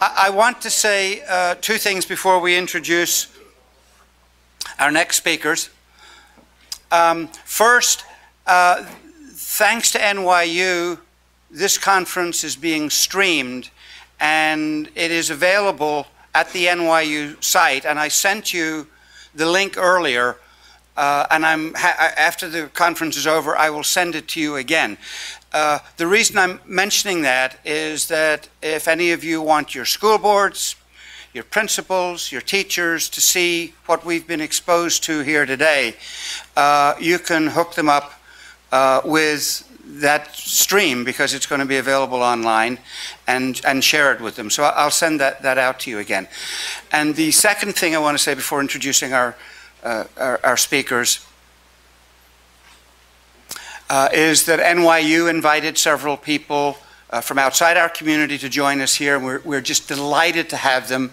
I want to say two things before we introduce our next speakers. First, thanks to NYU, this conference is being streamed and it is available at the NYU site, and I sent you the link earlier, and after the conference is over, I will send it to you again. The reason I'm mentioning that is that if any of you want your school boards, your principals, your teachers to see what we've been exposed to here today, you can hook them up with that stream, because it's going to be available online, and share it with them. So I'll send that out to you again. And the second thing I want to say before introducing our speakers is that NYU invited several people from outside our community to join us here. We're just delighted to have them.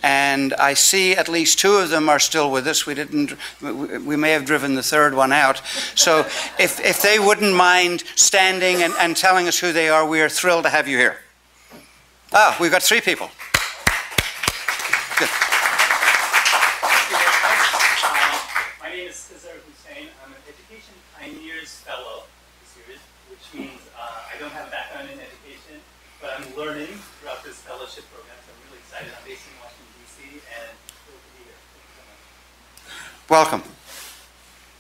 And I see at least two of them are still with us. We may have driven the third one out. So if they wouldn't mind standing and telling us who they are, we are thrilled to have you here. Ah, we've got three people. Good. My name is Hussein. I'm an Education Pioneers Fellow this year, which means I don't have a background in education, but I'm learning throughout this fellowship program. So I'm really excited. I'm based in Washington, D.C., and thrilled to be here. Thank you so much. Welcome.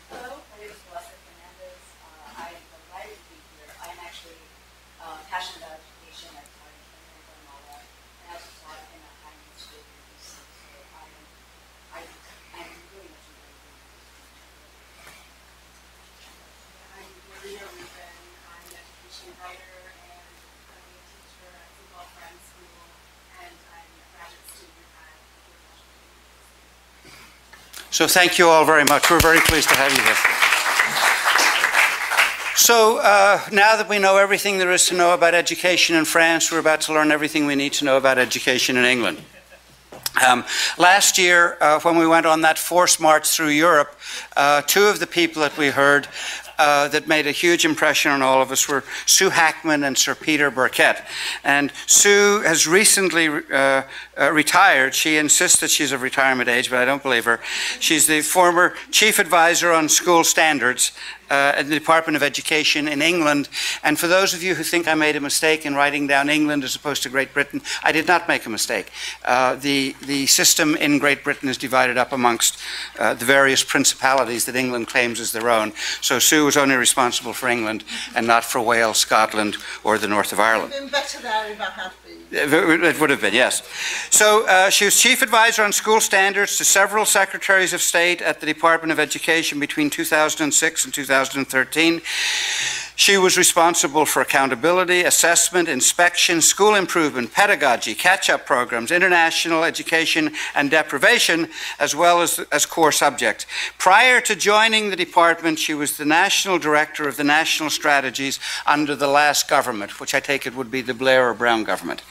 Hello, my name is Melissa Fernandez. I am delighted to be here. I'm actually passionate about education. I've taught in Kenya and Guatemala, and I also taught in a high school in D.C. So I'm really much enjoying it. I'm Marina Rubin. I'm an education writer and I'm a teacher at the Bonfire School, and I'm a graduate student at Washington. So thank you all very much. We're very pleased to have you here. So now that we know everything there is to know about education in France, we're about to learn everything we need to know about education in England. Last year, when we went on that forced march through Europe, two of the people that we heard that made a huge impression on all of us were Sue Hackman and Sir Peter Burkett. And Sue has recently retired. She insists that she's of retirement age, but I don't believe her. She's the former chief advisor on school standards in the Department of Education in England. And for those of you who think I made a mistake in writing down England as opposed to Great Britain, I did not make a mistake. The system in Great Britain is divided up amongst the various principalities that England claims as their own. So Sue was only responsible for England and not for Wales, Scotland, or the north of Ireland. It would have been better there if I had been. It would have been, yes. So she was chief advisor on school standards to several secretaries of state at the Department of Education between 2006 and 2013. She was responsible for accountability, assessment, inspection, school improvement, pedagogy, catch-up programs, international education and deprivation, as well as core subjects. Prior to joining the department, she was the national director of the national strategies under the last government, which I take it would be the Blair or Brown government.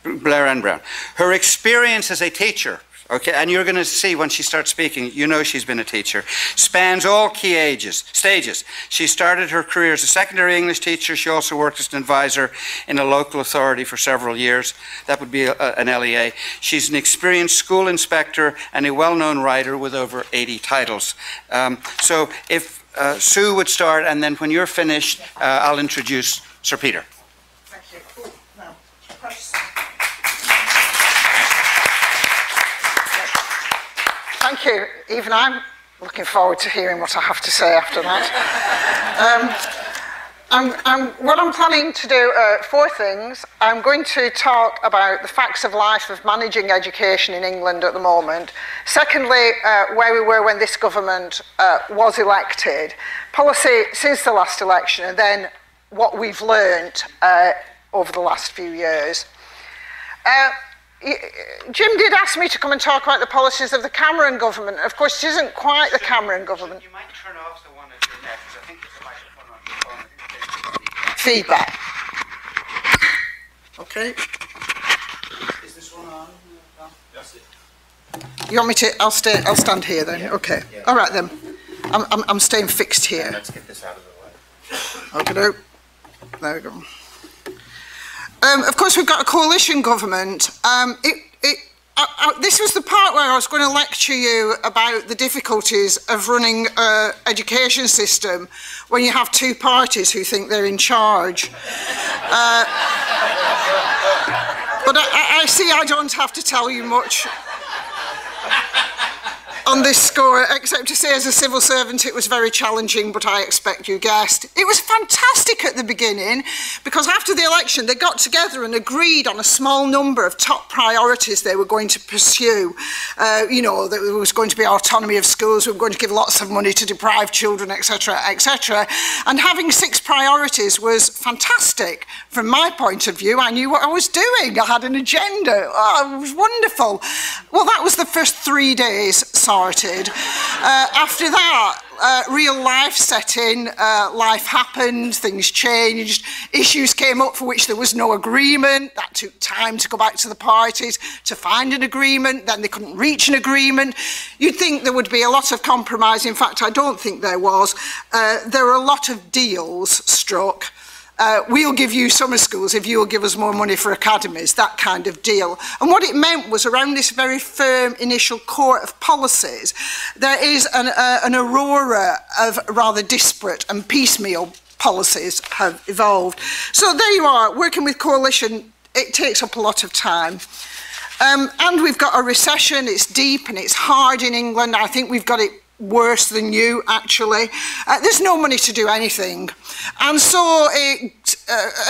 Blair and Brown. Her experience as a teacher, okay, and you're going to see when she starts speaking, you know she's been a teacher, spans all key stages. She started her career as a secondary English teacher. She also worked as an advisor in a local authority for several years. That would be an LEA. She's an experienced school inspector and a well-known writer with over 80 titles. So if Sue would start, and then when you're finished, I'll introduce Sir Peter. Thank you. Ooh, no. Press. Thank you. Even I'm looking forward to hearing what I have to say after that. What I'm planning to do, four things. I'm going to talk about the facts of life of managing education in England at the moment. Secondly, where we were when this government was elected, policy since the last election, and then what we've learned over the last few years. Jim did ask me to come and talk about the policies of the Cameron government. Of course, it isn't quite the Cameron government. You might turn off the one at your neck, because I think there's a microphone on your phone. Feedback. Okay. Is this one on? That's it. You want me to? I'll stand here then. Yeah. Okay. Yeah. All right then. I'm staying fixed here. Let's get this out of the way. Okay. There we go. Of course, we've got a coalition government. This was the part where I was going to lecture you about the difficulties of running an education system when you have two parties who think they're in charge. But I see I don't have to tell you much on this score, except to say as a civil servant it was very challenging, but I expect you guessed. It was fantastic at the beginning, because after the election they got together and agreed on a small number of top priorities they were going to pursue. You know, there was going to be autonomy of schools, we were going to give lots of money to deprived children, etc., etc. And having 6 priorities was fantastic. From my point of view, I knew what I was doing. I had an agenda. Oh, it was wonderful. Well, that was the first 3 days sorted. After that, real life set in, life happened, things changed, issues came up for which there was no agreement. That took time to go back to the parties to find an agreement, then they couldn't reach an agreement. You'd think there would be a lot of compromise. In fact, I don't think there was. There were a lot of deals struck. We'll give you summer schools if you'll give us more money for academies, that kind of deal. And what it meant was, around this very firm initial core of policies, there is an aurora of rather disparate and piecemeal policies have evolved. So there you are, working with coalition, it takes up a lot of time. And we've got a recession, it's deep and it's hard in England. I think we've got it worse than you, actually. There's no money to do anything. And so a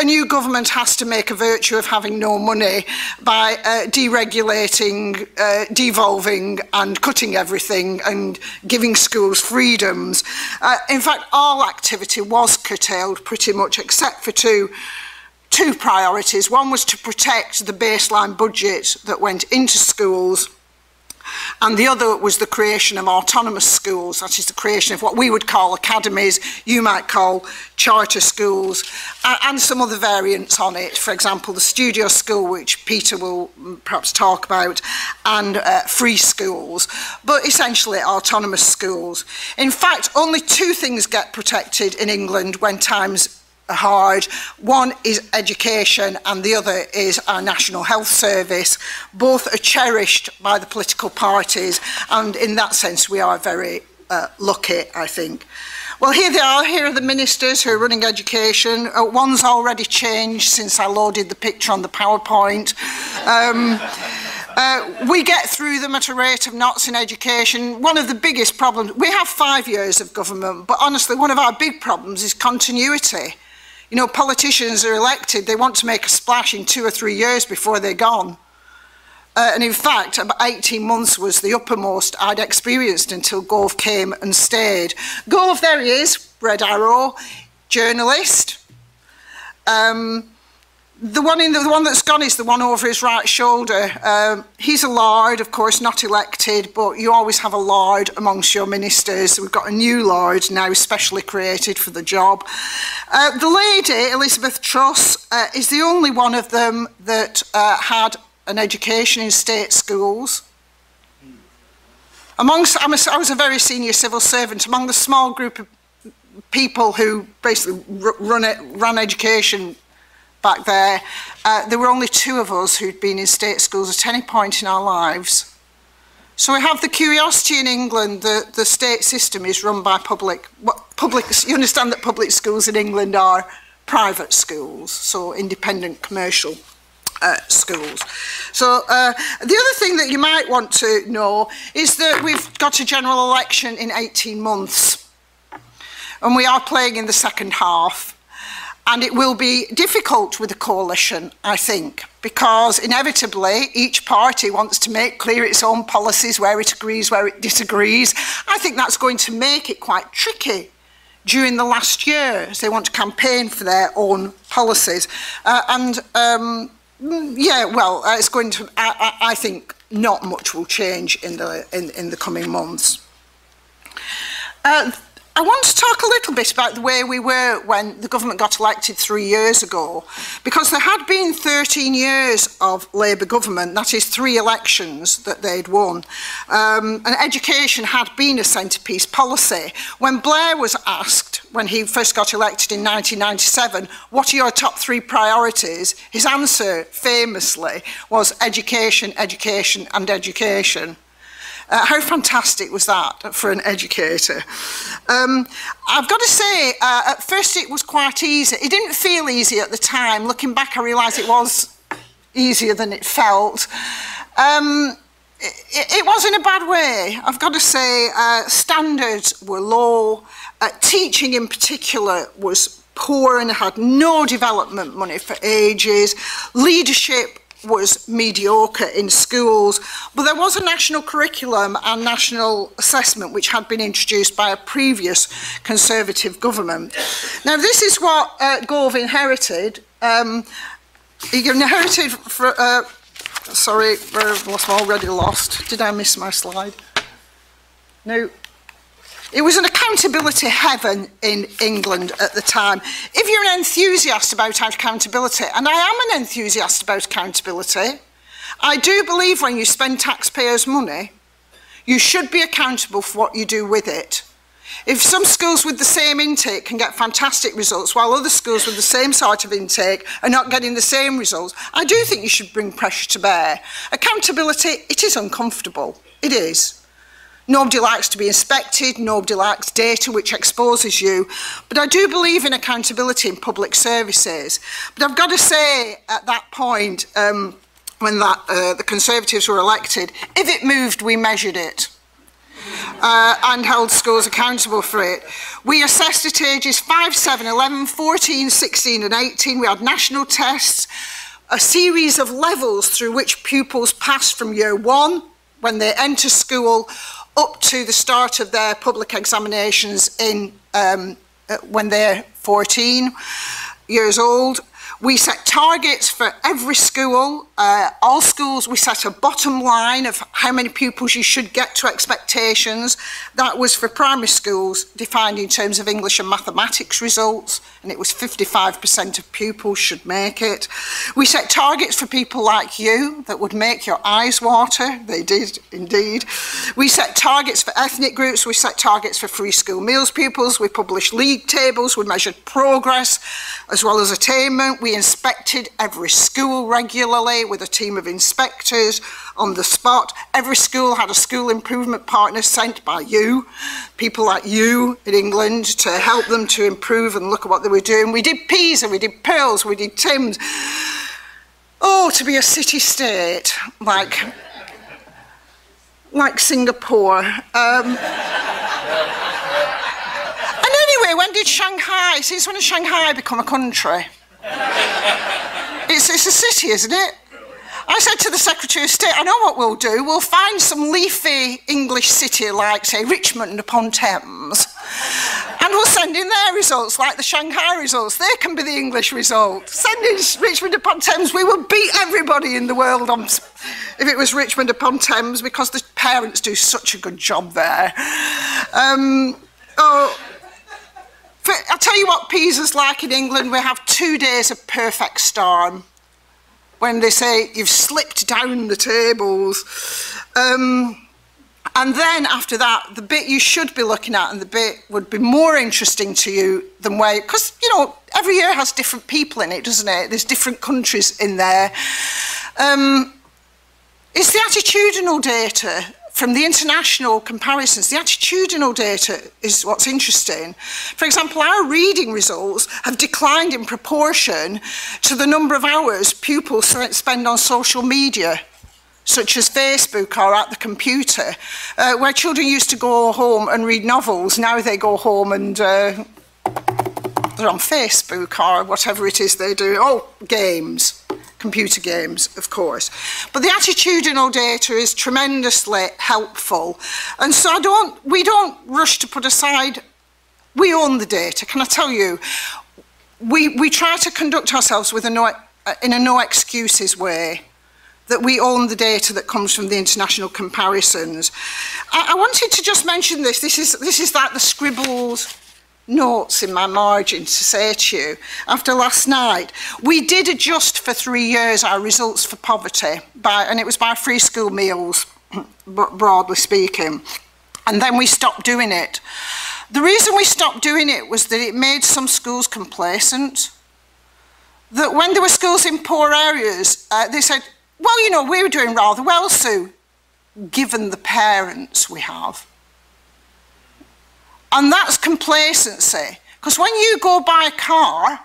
new government has to make a virtue of having no money by deregulating, devolving and cutting everything and giving schools freedoms. In fact, all activity was curtailed pretty much, except for two priorities. One was to protect the baseline budget that went into schools, and the other was the creation of autonomous schools, that is the creation of what we would call academies, you might call charter schools, and some other variants on it, for example the studio school, which Peter will perhaps talk about, and free schools, but essentially autonomous schools. In fact, only 2 things get protected in England when times hard. One is education and the other is our National Health Service. Both are cherished by the political parties, and in that sense we are very lucky, I think. Well, here they are. Here are the ministers who are running education. One's already changed since I loaded the picture on the PowerPoint. We get through them at a rate of knots in education. One of the biggest problems, we have 5 years of government, but honestly one of our big problems is continuity. You know, politicians are elected, they want to make a splash in 2 or 3 years before they're gone. And in fact, about 18 months was the uppermost I'd experienced until Gove came and stayed. Gove, there he is, red arrow, journalist. The one that's gone is the one over his right shoulder. He's a lord, of course, not elected, but you always have a lord amongst your ministers. We've got a new lord now specially created for the job. The lady, Elizabeth Truss, is the only one of them that had an education in state schools. I was a very senior civil servant. Among the small group of people who basically ran education back there, there were only 2 of us who'd been in state schools at any point in our lives. So we have the curiosity in England that the state system is run by public. You understand that public schools in England are private schools, so independent commercial schools. So the other thing that you might want to know is that we've got a general election in 18 months, and we are playing in the second half. And it will be difficult with a coalition, I think, because inevitably each party wants to make clear its own policies, where it agrees, where it disagrees. I think that's going to make it quite tricky during the last year, as they want to campaign for their own policies. Yeah, well, it's going to. I think not much will change in the coming months. I want to talk a little bit about the way we were when the government got elected 3 years ago, because there had been 13 years of Labour government, that is 3 elections that they'd won, and education had been a centrepiece policy. When Blair was asked when he first got elected in 1997, what are your top 3 priorities? His answer, famously, was education, education and education. How fantastic was that for an educator? I've got to say, at first it was quite easy. It didn't feel easy at the time. Looking back, I realised it was easier than it felt. It was in a bad way. I've got to say, standards were low. Teaching in particular was poor and had no development money for ages. Leadership was mediocre in schools, but there was a national curriculum and national assessment which had been introduced by a previous Conservative government. Now, this is what Gove inherited. He inherited, sorry, I'm already lost. Did I miss my slide? No. It was an accountability heaven in England at the time. If you're an enthusiast about accountability, and I am an enthusiast about accountability, I do believe when you spend taxpayers' money, you should be accountable for what you do with it. If some schools with the same intake can get fantastic results, while other schools with the same sort of intake are not getting the same results, I do think you should bring pressure to bear. Accountability, it is uncomfortable. It is. Nobody likes to be inspected, nobody likes data which exposes you, but I do believe in accountability in public services. But I've got to say, at that point, when the Conservatives were elected, if it moved, we measured it. And held schools accountable for it. We assessed at ages 5, 7, 11, 14, 16 and 18. We had national tests, a series of levels through which pupils pass from year 1, when they enter school, up to the start of their public examinations when they're 14 years old. We set targets for every school. All schools, we set a bottom line of how many pupils you should get to expectations. That was for primary schools, defined in terms of English and mathematics results, and it was 55% of pupils should make it. We set targets for people like you that would make your eyes water. They did, indeed. We set targets for ethnic groups. We set targets for free school meals pupils. We published league tables. We measured progress as well as attainment. We inspected every school regularly with a team of inspectors on the spot. Every school had a school improvement partner sent by you, people like you in England, to help them to improve and look at what they were doing. We did PISA, we did PIRLS, we did TIMS. Oh, to be a city-state like Singapore. And anyway, when did Shanghai, since when has Shanghai become a country? It's a city, isn't it? I said to the Secretary of State, I know what we'll do. We'll find some leafy English city like, say, Richmond upon Thames. And we'll send in their results, like the Shanghai results. They can be the English results. Send in Richmond upon Thames. We will beat everybody in the world if it was Richmond upon Thames, because the parents do such a good job there. I'll tell you what PISA's like in England. We have 2 days of perfect storm, when they say you've slipped down the tables. And then after that, the bit you should be looking at, and the bit would be more interesting to you than where, because, you know, every year has different people in it, doesn't it? There's different countries in there. It's the attitudinal data from the international comparisons. The attitudinal data is what's interesting. For example, our reading results have declined in proportion to the number of hours pupils spend on social media, such as Facebook or at the computer, where children used to go home and read novels. Now they go home and they're on Facebook or whatever it is they do. Oh, games. Computer games, of course. But the attitudinal data is tremendously helpful. And so we don't rush to put aside, we own the data. Can I tell you, we try to conduct ourselves with in a no excuses way, that we own the data that comes from the international comparisons. I wanted to just mention this. This is like the scribbled notes in my margin to say to you, after last night, we did adjust for 3 years our results for poverty, and it was by free school meals, broadly speaking, and then we stopped doing it. The reason we stopped doing it was that it made some schools complacent. That when there were schools in poor areas, they said, well, you know, we're doing rather well, Sue, given the parents we have. And that's complacency. Because when you go buy a car,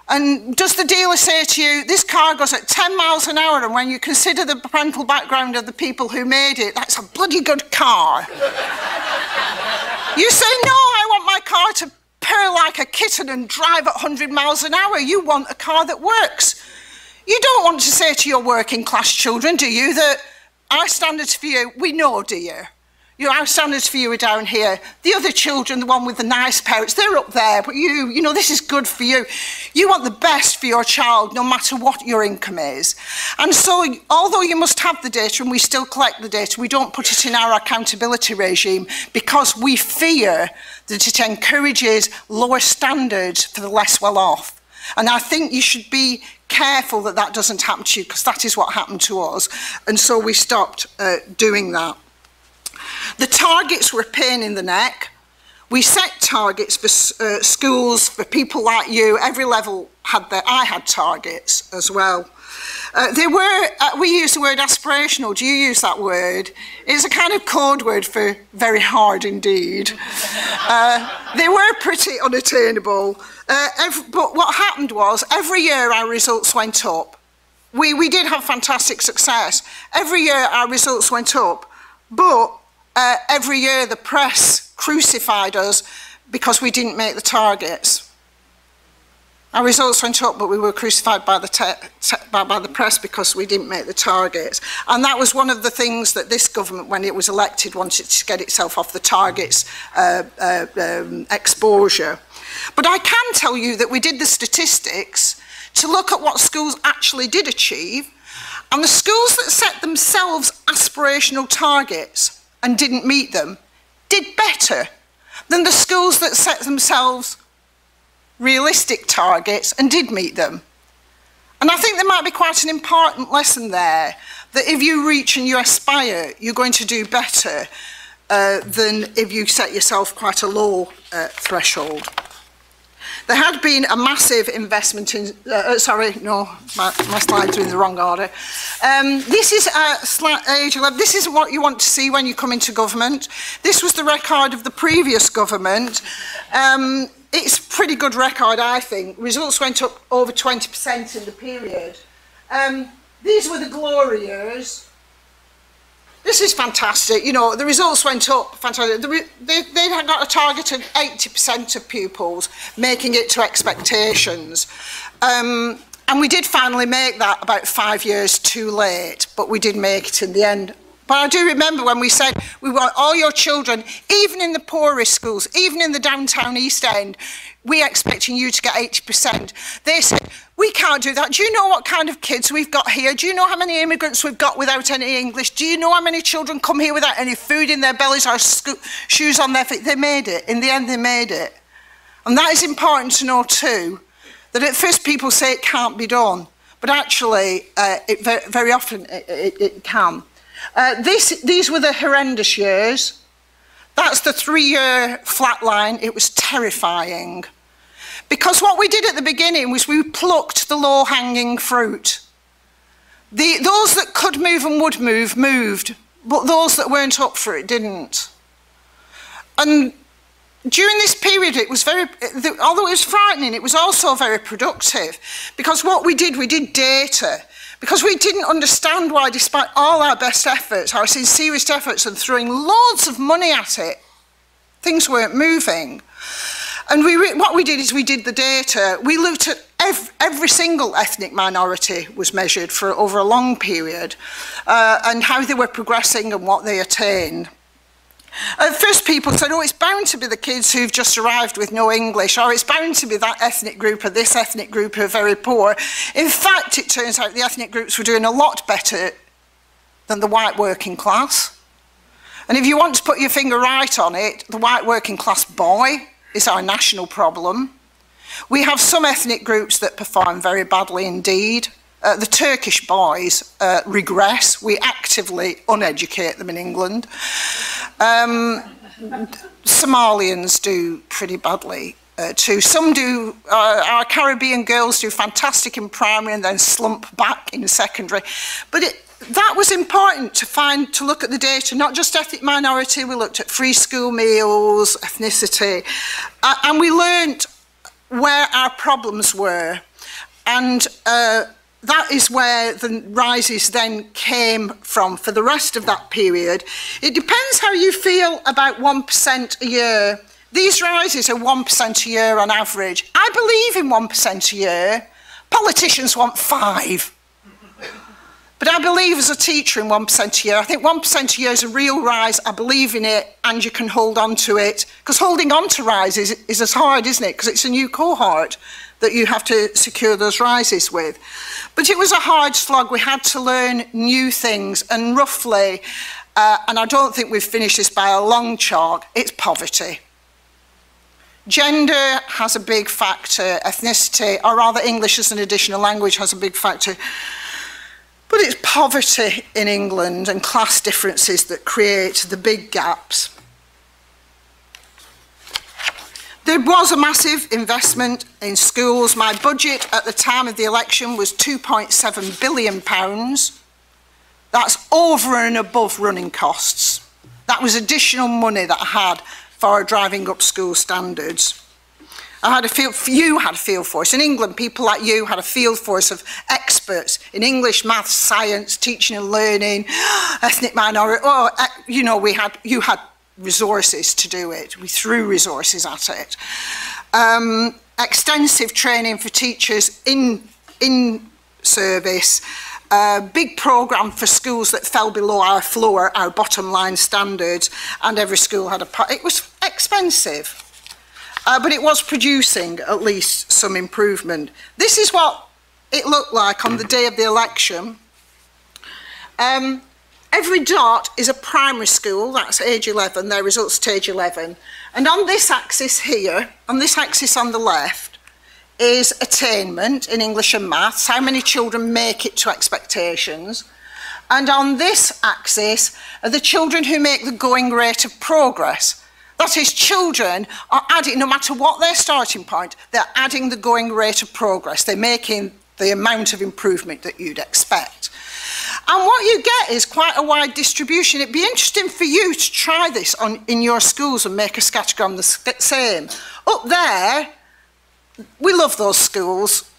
and does the dealer say to you, this car goes at 10 miles an hour, and when you consider the parental background of the people who made it, that's a bloody good car. You say, no, I want my car to purr like a kitten and drive at 100 miles an hour. You want a car that works. You don't want to say to your working class children, do you, that our standards for you, we know, do you? Our standards for you are down here. The other children, the one with the nice parents, they're up there, but you know, this is good for you. You want the best for your child, no matter what your income is. And so, although you must have the data, and we still collect the data, we don't put it in our accountability regime because we fear that it encourages lower standards for the less well-off. And I think you should be careful that that doesn't happen to you, because that is what happened to us. And so we stopped doing that. The targets were a pain in the neck. We set targets for schools, for people like you. Every level had their, I had targets as well. We use the word aspirational. Do you use that word? It's a kind of code word for very hard indeed. They were pretty unattainable. But what happened was, every year our results went up. We did have fantastic success. Every year our results went up, but every year the press crucified us because we didn't make the targets. Our results went up, but we were crucified by the press because we didn't make the targets. And that was one of the things that this government, when it was elected, wanted to get itself off the targets exposure. But I can tell you that we did the statistics to look at what schools actually did achieve, and the schools that set themselves aspirational targets and didn't meet them did better than the schools that set themselves realistic targets and did meet them. And I think there might be quite an important lesson there, that if you reach and you aspire, you're going to do better than if you set yourself quite a low threshold. There had been a massive investment in, sorry, no, my slides are in the wrong order. This is age 11. This is what you want to see when you come into government. This was the record of the previous government. It's a pretty good record, I think. Results went up over 20% in the period. These were the glory years. This is fantastic. You know, the results went up, fantastic. They had got a target of 80% of pupils making it to expectations. And we did finally make that about 5 years too late, but we did make it in the end. But I do remember when we said we want all your children, even in the poorest schools, even in the downtown East End, we're expecting you to get 80%. They said, we can't do that. Do you know what kind of kids we've got here? Do you know how many immigrants we've got without any English? Do you know how many children come here without any food in their bellies or shoes on their feet? They made it. In the end, they made it. And that is important to know too, that at first people say it can't be done, but actually, very often it can. These were the horrendous years. That's the 3-year flat line. It was terrifying. Because what we did at the beginning was we plucked the low-hanging fruit. Those that could move and would move, moved, but those that weren't up for it didn't. And during this period, it was although it was frightening, it was also very productive. Because what we did data. Because we didn't understand why, despite all our best efforts, our sincerest efforts, and throwing loads of money at it, things weren't moving. And what we did is we did the data. We looked at every single ethnic minority was measured for over a long period, and how they were progressing and what they attained. At first people said, oh, it's bound to be the kids who've just arrived with no English, or it's bound to be that ethnic group or this ethnic group who are very poor. In fact, it turns out the ethnic groups were doing a lot better than the white working class. And if you want to put your finger right on it, the white working class boy is our national problem. We have some ethnic groups that perform very badly indeed. The Turkish boys regress. We actively uneducate them in England. Somalians do pretty badly too. Some do, our Caribbean girls do fantastic in primary and then slump back in secondary. But that was important to look at the data, not just ethnic minority. We looked at free school meals, ethnicity, and we learned where our problems were. And that is where the rises then came from for the rest of that period. It depends how you feel about 1% a year. These rises are 1% a year on average. I believe in 1% a year. Politicians want 5. But I believe as a teacher in 1% a year. I think 1% a year is a real rise. I believe in it, and you can hold on to it. Because holding on to rises is as hard, isn't it? Because it's a new cohort that you have to secure those rises with. But it was a hard slog. We had to learn new things, and roughly, and I don't think we've finished this by a long chalk, it's poverty. Gender has a big factor, ethnicity, or rather English as an additional language has a big factor. But it's poverty in England and class differences that create the big gaps. There was a massive investment in schools. My budget at the time of the election was £2.7 billion. That's over and above running costs. That was additional money that I had for driving up school standards. You had a field force. In England, people like you had a field force of experts in English, maths, science, teaching and learning, ethnic minority. Oh, you know, you had resources to do it. We threw resources at it. Extensive training for teachers in service. Big programme for schools that fell below our floor, our bottom line standards, and every school had a part. It was expensive. But it was producing at least some improvement. This is what it looked like on the day of the election. Every dot is a primary school, that's age 11, their results to age 11. And on this axis here, on this axis on the left, is attainment in English and maths, how many children make it to expectations. And on this axis are the children who make the going rate of progress. That is, children are adding, no matter what their starting point, they're adding the going rate of progress. They're making the amount of improvement that you'd expect. And what you get is quite a wide distribution. It'd be interesting for you to try this in your schools and make a scattergram the same. Up there, we love those schools.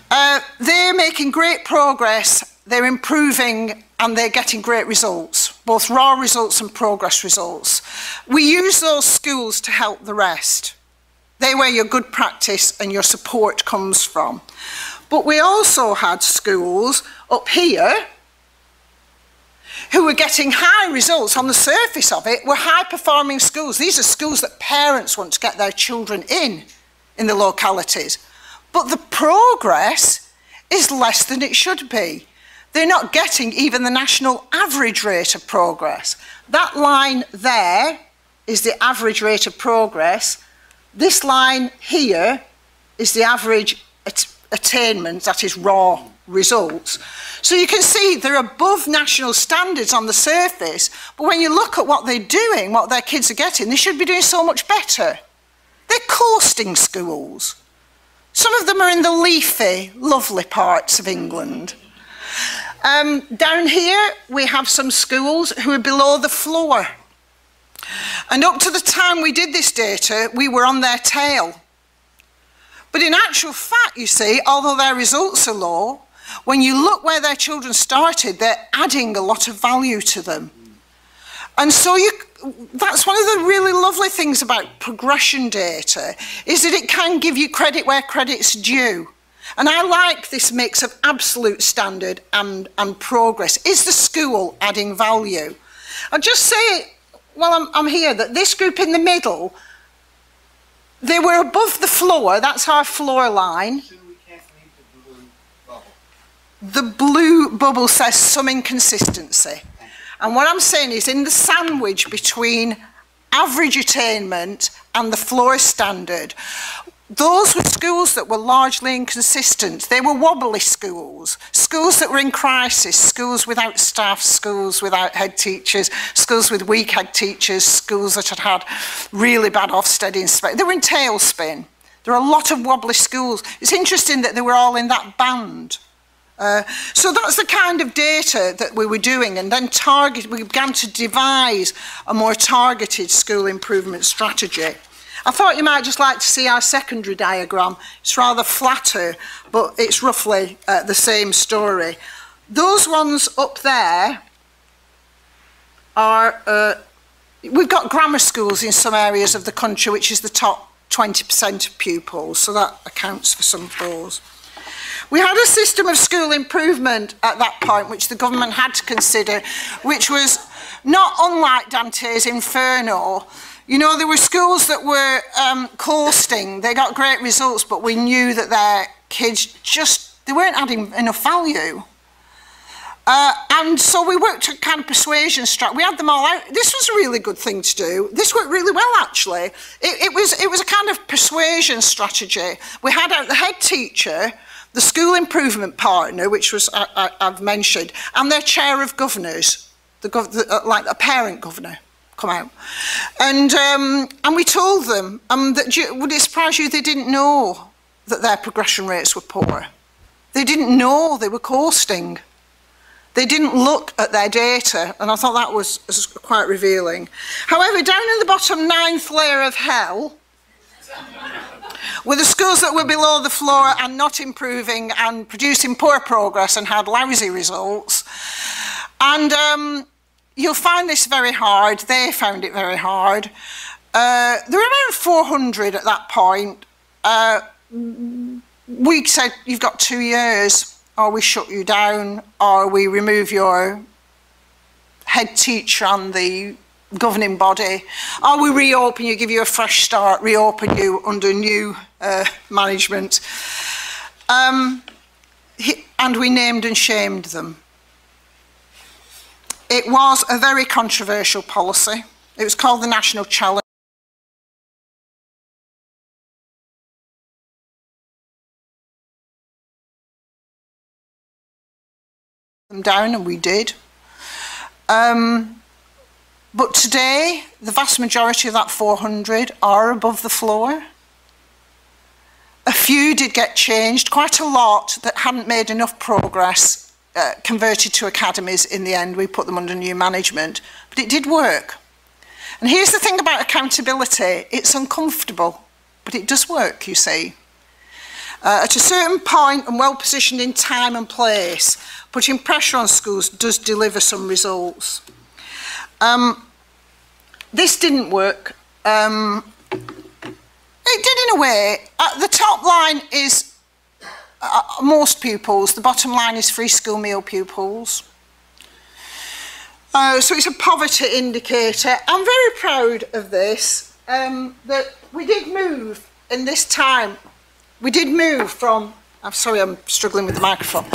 They're making great progress, they're improving, and they're getting great results, both raw results and progress results. We use those schools to help the rest. They're where your good practice and your support comes from. But we also had schools up here who were getting high results on the surface of it, were high-performing schools. These are schools that parents want to get their children in the localities. But the progress is less than it should be. They're not getting even the national average rate of progress. That line there is the average rate of progress. This line here is the average attainment, that is raw results. So you can see they're above national standards on the surface, but when you look at what they're doing, what their kids are getting, they should be doing so much better. They're coasting schools. Some of them are in the leafy, lovely parts of England. Down here, we have some schools who are below the floor. And up to the time we did this data, we were on their tail. But in actual fact, you see, although their results are low, when you look where their children started, they're adding a lot of value to them. And so that's one of the really lovely things about progression data, is that it can give you credit where credit's due. And I like this mix of absolute standard and progress. Is the school adding value? I'll just say, while I'm here, that this group in the middle, they were above the floor. That's our floor line. So we can't leave the blue bubble. The blue bubble says some inconsistency. And what I'm saying is, in the sandwich between average attainment and the floor standard, those were schools that were largely inconsistent. They were wobbly schools, schools that were in crisis, schools without staff, schools without head teachers, schools with weak head teachers, schools that had had really bad Ofsted inspections. They were in tailspin. There are a lot of wobbly schools. It's interesting that they were all in that band. So that's the kind of data that we were doing, and then we began to devise a more targeted school improvement strategy. I thought you might just like to see our secondary diagram. It's rather flatter, but it's roughly the same story. Those ones up there are, we've got grammar schools in some areas of the country, which is the top 20% of pupils, so that accounts for some of those. We had a system of school improvement at that point, which the government had to consider, which was not unlike Dante's Inferno. You know, there were schools that were coasting, they got great results, but we knew that their kids they weren't adding enough value. And so we worked a kind of persuasion strategy. We had them all out. This was a really good thing to do. This worked really well, actually. It was a kind of persuasion strategy. We had out the head teacher, the school improvement partner, which was I've mentioned, and their chair of governors, like a parent governor, come out. And we told them that, would it surprise you, they didn't know that their progression rates were poor. They didn't know they were coasting. They didn't look at their data, and I thought that was quite revealing. However, down in the bottom 9th layer of hell were the schools that were below the floor and not improving and producing poor progress and had lousy results. And you'll find this very hard. They found it very hard. There were around 400 at that point. We said, you've got 2 years, or we shut you down, or we remove your head teacher and the governing body, or we reopen you, give you a fresh start, reopen you under new management. And we named and shamed them. It was a very controversial policy. It was called the National Challenge. Them down, and we did. But today, the vast majority of that 400 are above the floor. A few did get changed, quite a lot that hadn't made enough progress converted to academies in the end. We put them under new management, but it did work. And here's the thing about accountability, it's uncomfortable, but it does work, you see. At a certain point and well positioned in time and place, putting pressure on schools does deliver some results. This didn't work. It did in a way. The top line is most pupils. The bottom line is free school meal pupils. So it's a poverty indicator. I'm very proud of this, that we did move in this time. We did move from, I'm sorry, I'm struggling with the microphone.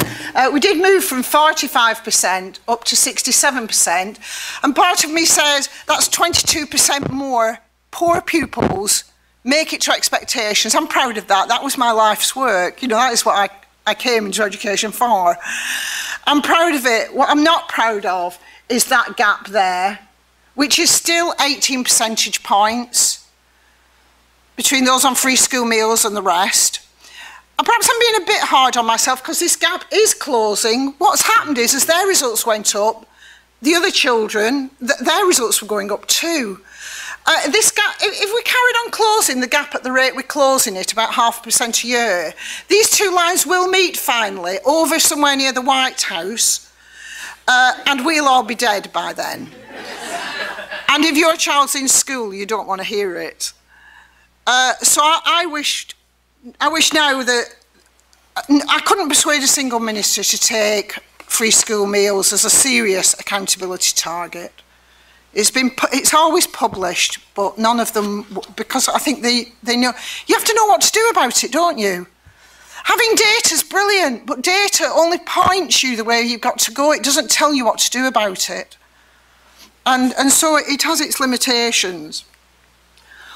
We did move from 45% up to 67%. And part of me says that's 22% more poor pupils make it to expectations. I'm proud of that. That was my life's work. You know, that is what I came into education for. I'm proud of it. What I'm not proud of is that gap there, which is still 18 percentage points between those on free school meals and the rest. And perhaps I'm being a bit hard on myself because this gap is closing. What's happened is, as their results went up, the other children, their results were going up too. This gap, if we carried on closing the gap at the rate we're closing it, about 0.5% a year, these two lines will meet finally over somewhere near the White House, and we'll all be dead by then. And if your child's in school, you don't want to hear it. So I wish now that I couldn't persuade a single minister to take free school meals as a serious accountability target. It's always published, but none of them, because I think they know. You have to know what to do about it, don't you? Having data is brilliant, but data only points you the way you've got to go. It doesn't tell you what to do about it. And so it has its limitations.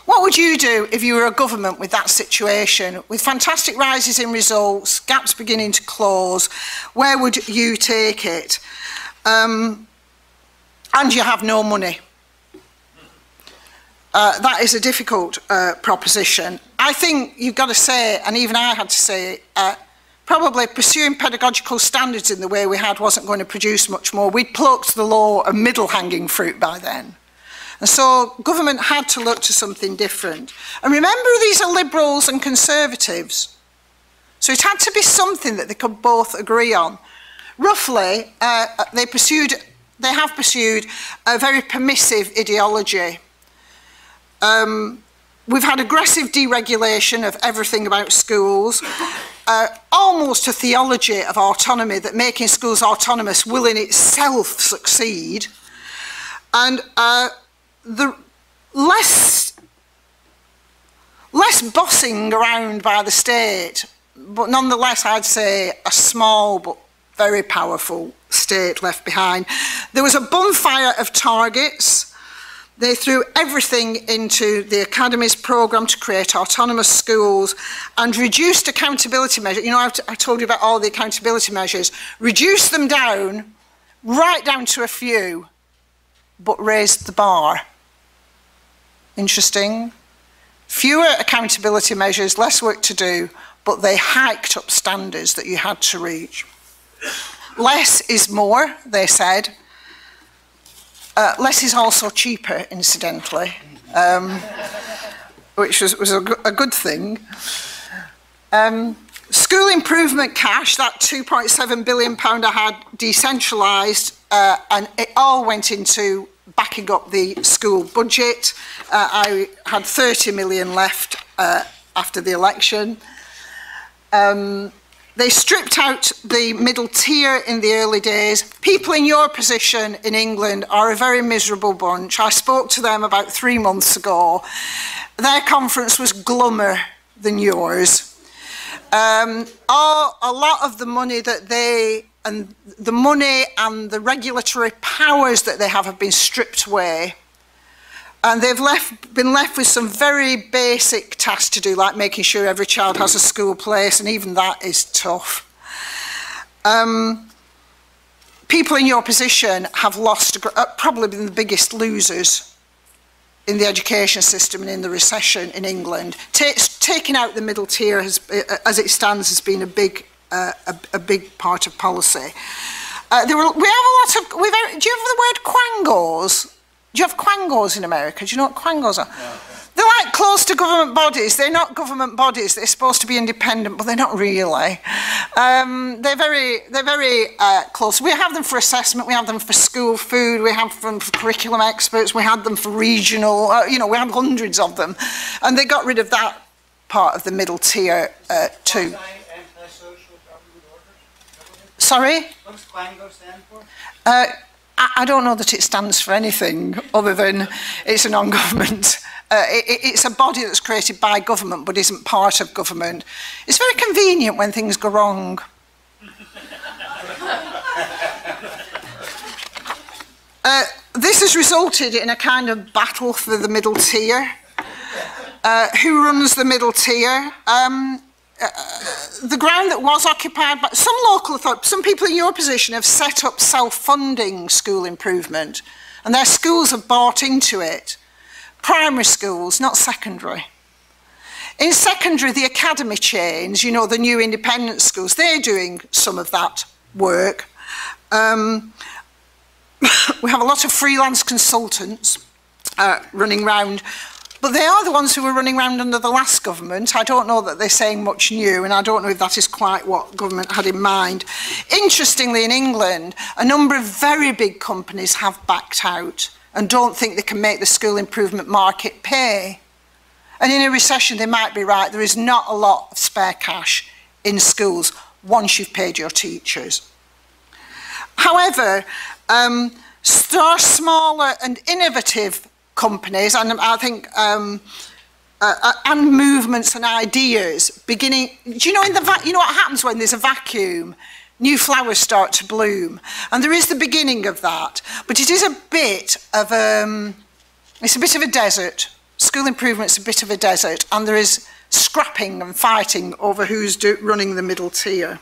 What would you do if you were a government with that situation, with fantastic rises in results, gaps beginning to close? Where would you take it? And you have no money. That is a difficult proposition. I think you've got to say, and even I had to say it, probably pursuing pedagogical standards in the way we had wasn't going to produce much more. We'd plucked the law of middle-hanging fruit by then. And so government had to look to something different. And remember, these are liberals and conservatives. So it had to be something that they could both agree on. Roughly, they have pursued a very permissive ideology. We've had aggressive deregulation of everything about schools, almost a theology of autonomy, that making schools autonomous will in itself succeed. And the less bossing around by the state, but nonetheless I'd say a small but very powerful state left behind. There was a bonfire of targets. They threw everything into the Academies programme to create autonomous schools and reduced accountability measures. You know, I told you about all the accountability measures. Reduced them down, right down to a few, but raised the bar. Interesting. Fewer accountability measures, less work to do, but they hiked up standards that you had to reach. Less is more, they said. Less is also cheaper, incidentally, which was a good thing. School improvement cash, that £2.7 billion I had decentralised, and it all went into backing up the school budget. I had 30 million left after the election. They stripped out the middle tier in the early days. People in your position in England are a very miserable bunch. I spoke to them about 3 months ago. Their conference was glummer than yours. A lot of the money that and the regulatory powers that they have been stripped away. And they've been left with some very basic tasks to do, like making sure every child has a school place, and even that is tough. People in your position have lost, probably been the biggest losers in the education system and in the recession in England. Taking out the middle tier, as it stands, has been a big part of policy. Do you have the word quangos? Do you have quangos in America? Do you know what quangos are? No. They're like close to government bodies. They're not government bodies. They're supposed to be independent, but they're not really. They're very close. We have them for assessment. We have them for school food. We have them for curriculum experts. We had them for regional. We had hundreds of them, and they got rid of that part of the middle tier too. Sorry? What does quango stand for? I don't know that it stands for anything other than it's a non-government. It's a body that's created by government but isn't part of government. It's very convenient when things go wrong. This has resulted in a kind of battle for the middle tier. Who runs the middle tier? The ground that was occupied by some local authority, some people in your position have set up self-funding school improvement, and their schools have bought into it. Primary schools, not secondary. In secondary, the academy chains, the new independent schools, they're doing some of that work. We have a lot of freelance consultants running around. But they are the ones who were running around under the last government. I don't know that they're saying much new, and I don't know if that is quite what government had in mind. Interestingly, in England, a number of very big companies have backed out and don't think they can make the school improvement market pay. And in a recession, they might be right. There is not a lot of spare cash in schools once you've paid your teachers. However, smaller and innovative companies, and I think, and movements and ideas beginning. Do you know what happens when there's a vacuum? New flowers start to bloom, and there is the beginning of that. But it is a bit of a desert. school improvement's a bit of a desert, and there is scrapping and fighting over who's running the middle tier.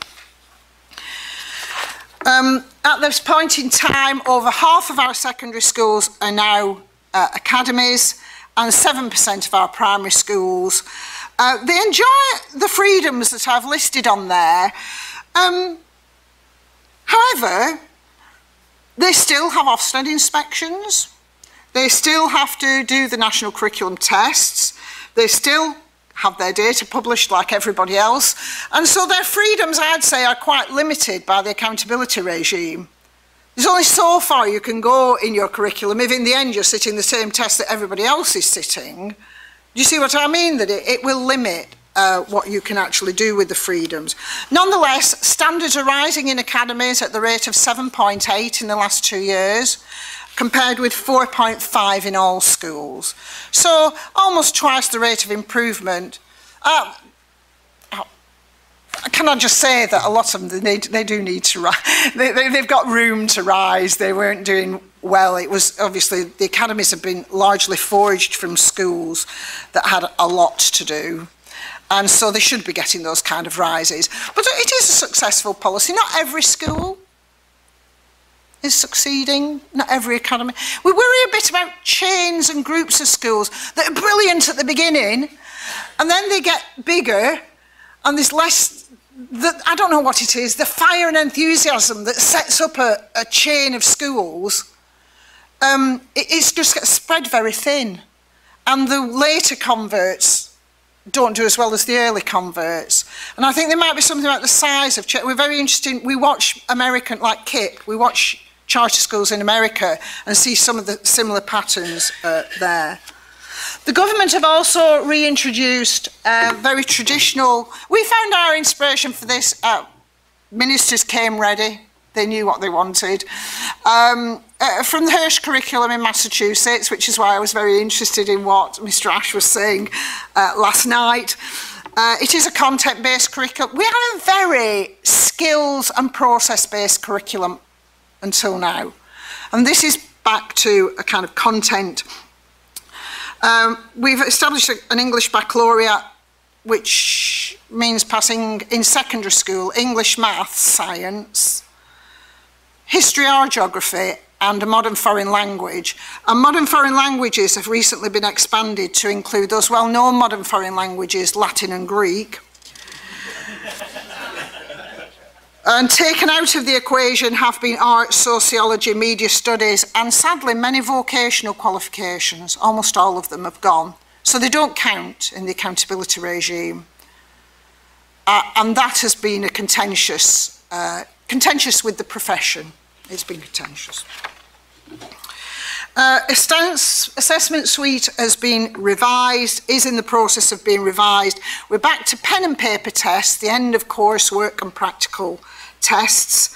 At this point in time, over half of our secondary schools are now academies, and 7% of our primary schools. They enjoy the freedoms that I've listed on there. However, they still have Ofsted inspections. They still have to do the national curriculum tests. They still have their data published like everybody else. And so their freedoms, I'd say, are quite limited by the accountability regime. There's only so far you can go in your curriculum if in the end you're sitting the same test that everybody else is sitting. Do you see what I mean? That it will limit what you can actually do with the freedoms. Nonetheless, standards are rising in academies at the rate of 7.8 in the last 2 years, compared with 4.5 in all schools. So almost twice the rate of improvement. Can I just say that a lot of them, they do need to rise. They've got room to rise. They weren't doing well. It was obviously, the academies have been largely forged from schools that had a lot to do. And so they should be getting those kind of rises. But it is a successful policy. Not every school is succeeding, not every academy. We worry a bit about chains and groups of schools that are brilliant at the beginning, and then they get bigger, and there's less, I don't know what it is, the fire and enthusiasm that sets up a chain of schools, it's just gets spread very thin. And the later converts don't do as well as the early converts. And I think there might be something about the size of, we're very interested, we watch American, like KIPP, we watch charter schools in America and see some of the similar patterns there. The government have also reintroduced very traditional, we found our inspiration for this, ministers came ready, they knew what they wanted. From the Hirsch curriculum in Massachusetts, which is why I was very interested in what Mr. Ash was saying last night. It is a content-based curriculum. We have a very skills and process-based curriculum until now. And this is back to a kind of content. We've established an English baccalaureate, which means passing in secondary school English, maths, science, history or geography, and a modern foreign language. And modern foreign languages have recently been expanded to include those well-known modern foreign languages, Latin and Greek. And taken out of the equation have been art, sociology, media studies, and sadly many vocational qualifications. Almost all of them have gone. So they don't count in the accountability regime. And that has been a contentious with the profession. It's been contentious. Assessment suite has been revised, is in the process of being revised. We're back to pen and paper tests, the end of coursework and practical tests.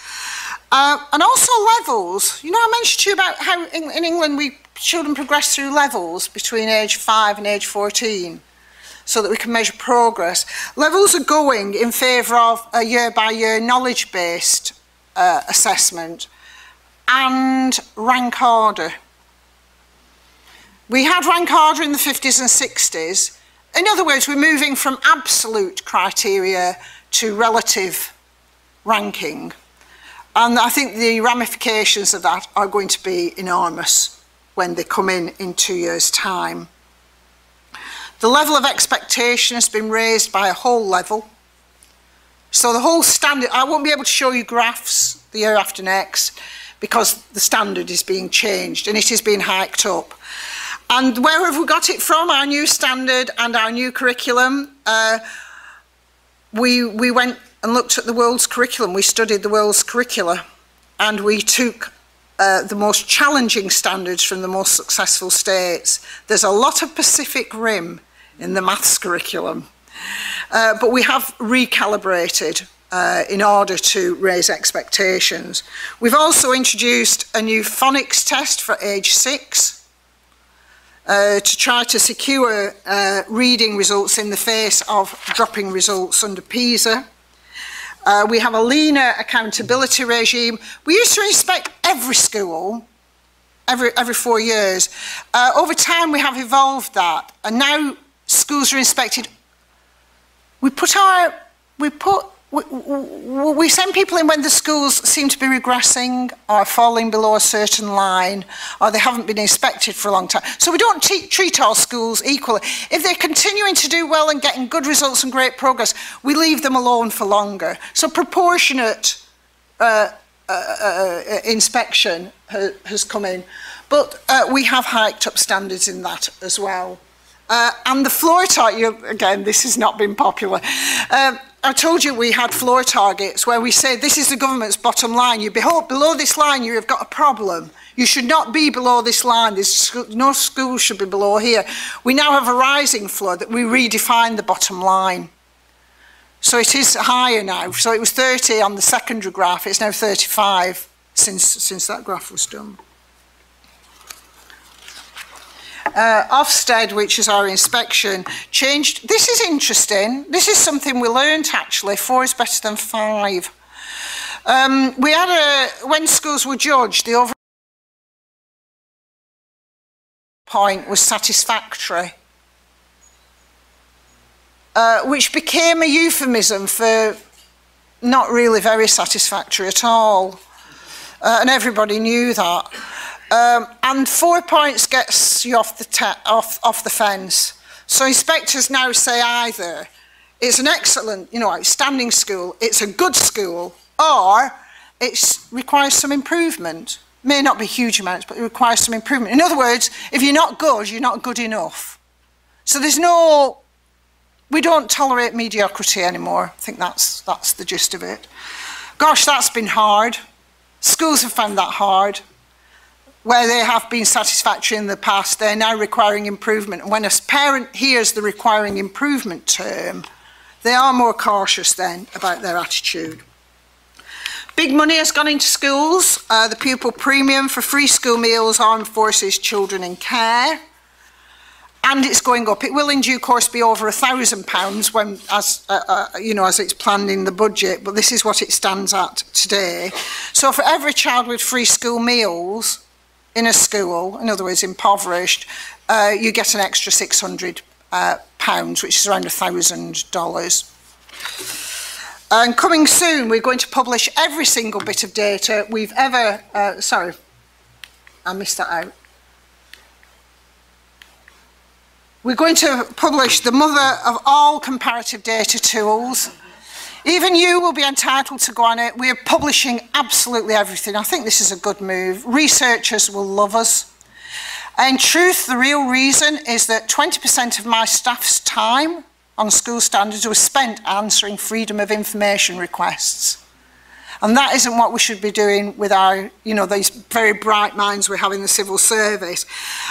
And also levels. You know, I mentioned to you about how in England children progress through levels between age 5 and age 14 so that we can measure progress. Levels are going in favour of a year-by-year knowledge-based assessment and rank order. We had rank order in the 50s and 60s. In other words, we're moving from absolute criteria to relative ranking. And I think the ramifications of that are going to be enormous when they come in 2 years' time. The level of expectation has been raised by a whole level. So the whole standard, I won't be able to show you graphs the year after next because the standard is being changed and it is being hiked up. And where have we got it from? Our new standard and our new curriculum. We went and looked at the world's curriculum. We studied the world's curricula and we took the most challenging standards from the most successful states. There's a lot of Pacific Rim in the maths curriculum, but we have recalibrated in order to raise expectations. We've also introduced a new phonics test for age 6 to try to secure reading results in the face of dropping results under PISA. We have a leaner accountability regime. We used to inspect every school every 4 years. Over time, we have evolved that, and now schools are inspected. We send people in when the schools seem to be regressing or falling below a certain line, or they haven't been inspected for a long time. So we don't treat all schools equally. If they're continuing to do well and getting good results and great progress, we leave them alone for longer. So proportionate inspection has come in. But we have hiked up standards in that as well. And the floor target, again, this has not been popular. I told you we had floor targets where we say this is the government's bottom line. You below this line, you have got a problem. You should not be below this line. No school should be below here. We now have a rising floor that we redefine the bottom line. So it is higher now. So it was 30 on the secondary graph. It's now 35 since that graph was done. Ofsted, which is our inspection, changed. This is interesting. This is something we learned actually. 4 is better than 5. We had when schools were judged, the overall point was satisfactory, which became a euphemism for not really very satisfactory at all, and everybody knew that. And 4 points gets you off the fence. So inspectors now say either it's an excellent, outstanding school, it's a good school, or it requires some improvement. May not be huge amounts, but it requires some improvement. In other words, if you're not good, you're not good enough. So we don't tolerate mediocrity anymore. I think that's the gist of it. Gosh, that's been hard. Schools have found that hard. Where they have been satisfactory in the past, they're now requiring improvement. And when a parent hears the requiring improvement term, they are more cautious then about their attitude. Big money has gone into schools. The pupil premium for free school meals, armed forces, children in care. And it's going up. It will in due course be over £1,000 when, as it's planned in the budget, but this is what it stands at today. So for every child with free school meals, in a school, in other words, impoverished, you get an extra £600, which is around $1,000. And coming soon, we're going to publish every single bit of data we've ever... sorry, I missed that out. We're going to publish the mother of all comparative data tools. Even you will be entitled to go on it. We are publishing absolutely everything. I think this is a good move. Researchers will love us. In truth, the real reason is that 20% of my staff's time on school standards was spent answering freedom of information requests. And that isn't what we should be doing with our, these very bright minds we have in the civil service.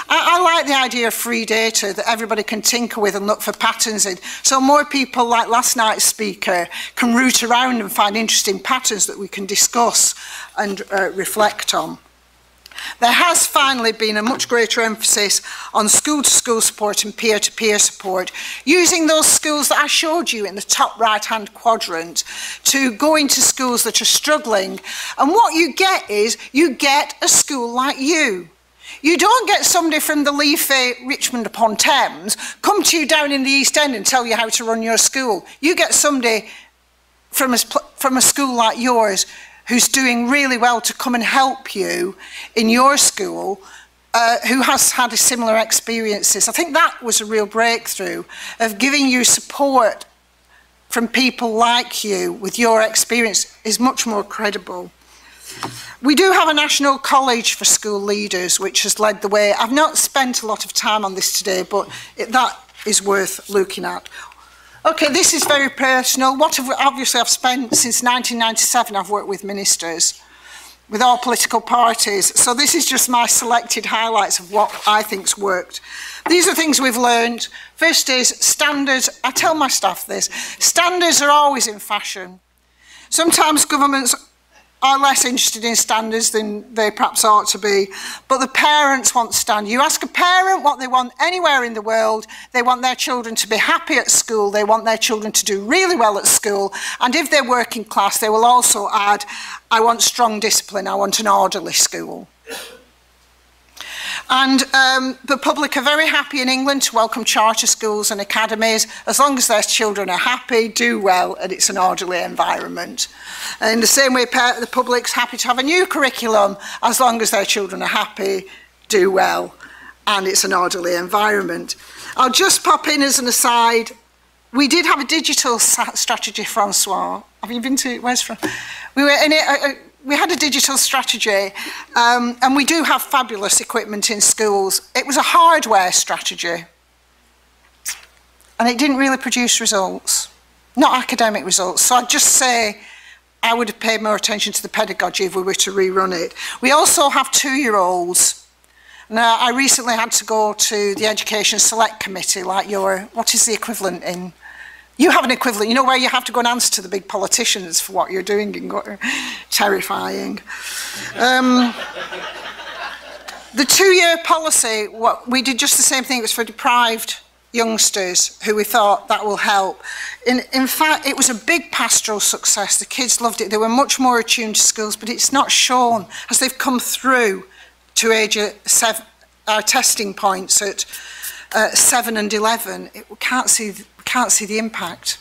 I like the idea of free data that everybody can tinker with and look for patterns in. So more people, like last night's speaker, can root around and find interesting patterns that we can discuss and reflect on. There has finally been a much greater emphasis on school-to-school support and peer-to-peer support, using those schools that I showed you in the top right-hand quadrant to go into schools that are struggling. And what you get is, you get a school like you. You don't get somebody from the leafy Richmond upon Thames come to you down in the East End and tell you how to run your school. You get somebody from a school like yours who's doing really well to come and help you in your school, who has had similar experiences. I think that was a real breakthrough of giving you support from people like you with your experience is much more credible. We do have a National College for School Leaders, which has led the way. I've not spent a lot of time on this today, but that is worth looking at. Okay, this is very personal. Obviously, I've spent, since 1997, I've worked with ministers, with all political parties. So this is just my selected highlights of what I think's worked. These are things we've learned. First is standards. I tell my staff this. Standards are always in fashion. Sometimes governments are less interested in standards than they perhaps ought to be, but the parents want standards. You ask a parent what they want anywhere in the world, they want their children to be happy at school, they want their children to do really well at school, and if they're working class, they will also add, I want strong discipline, I want an orderly school. And the public are very happy in England to welcome charter schools and academies as long as their children are happy, do well, and it's an orderly environment. And in the same way, the public's happy to have a new curriculum as long as their children are happy, do well, and it's an orderly environment. I'll just pop in as an aside, we did have a digital strategy, Francois. Have you been to, where's from? We were in it, we had a digital strategy, and we do have fabulous equipment in schools. It was a hardware strategy, and it didn't really produce results, not academic results. So I'd just say I would have paid more attention to the pedagogy if we were to rerun it. We also have 2-year-olds. Now, I recently had to go to the Education Select Committee, like what is the equivalent in? You have an equivalent, you know, where you have to go and answer to the big politicians for what you're doing, and terrifying. The 2-year policy, we did just the same thing. It was for deprived youngsters who we thought that will help. In fact, it was a big pastoral success. The kids loved it. They were much more attuned to schools, but it's not shown as they've come through to age 7, our testing points at 7 and 11. We can't see the impact.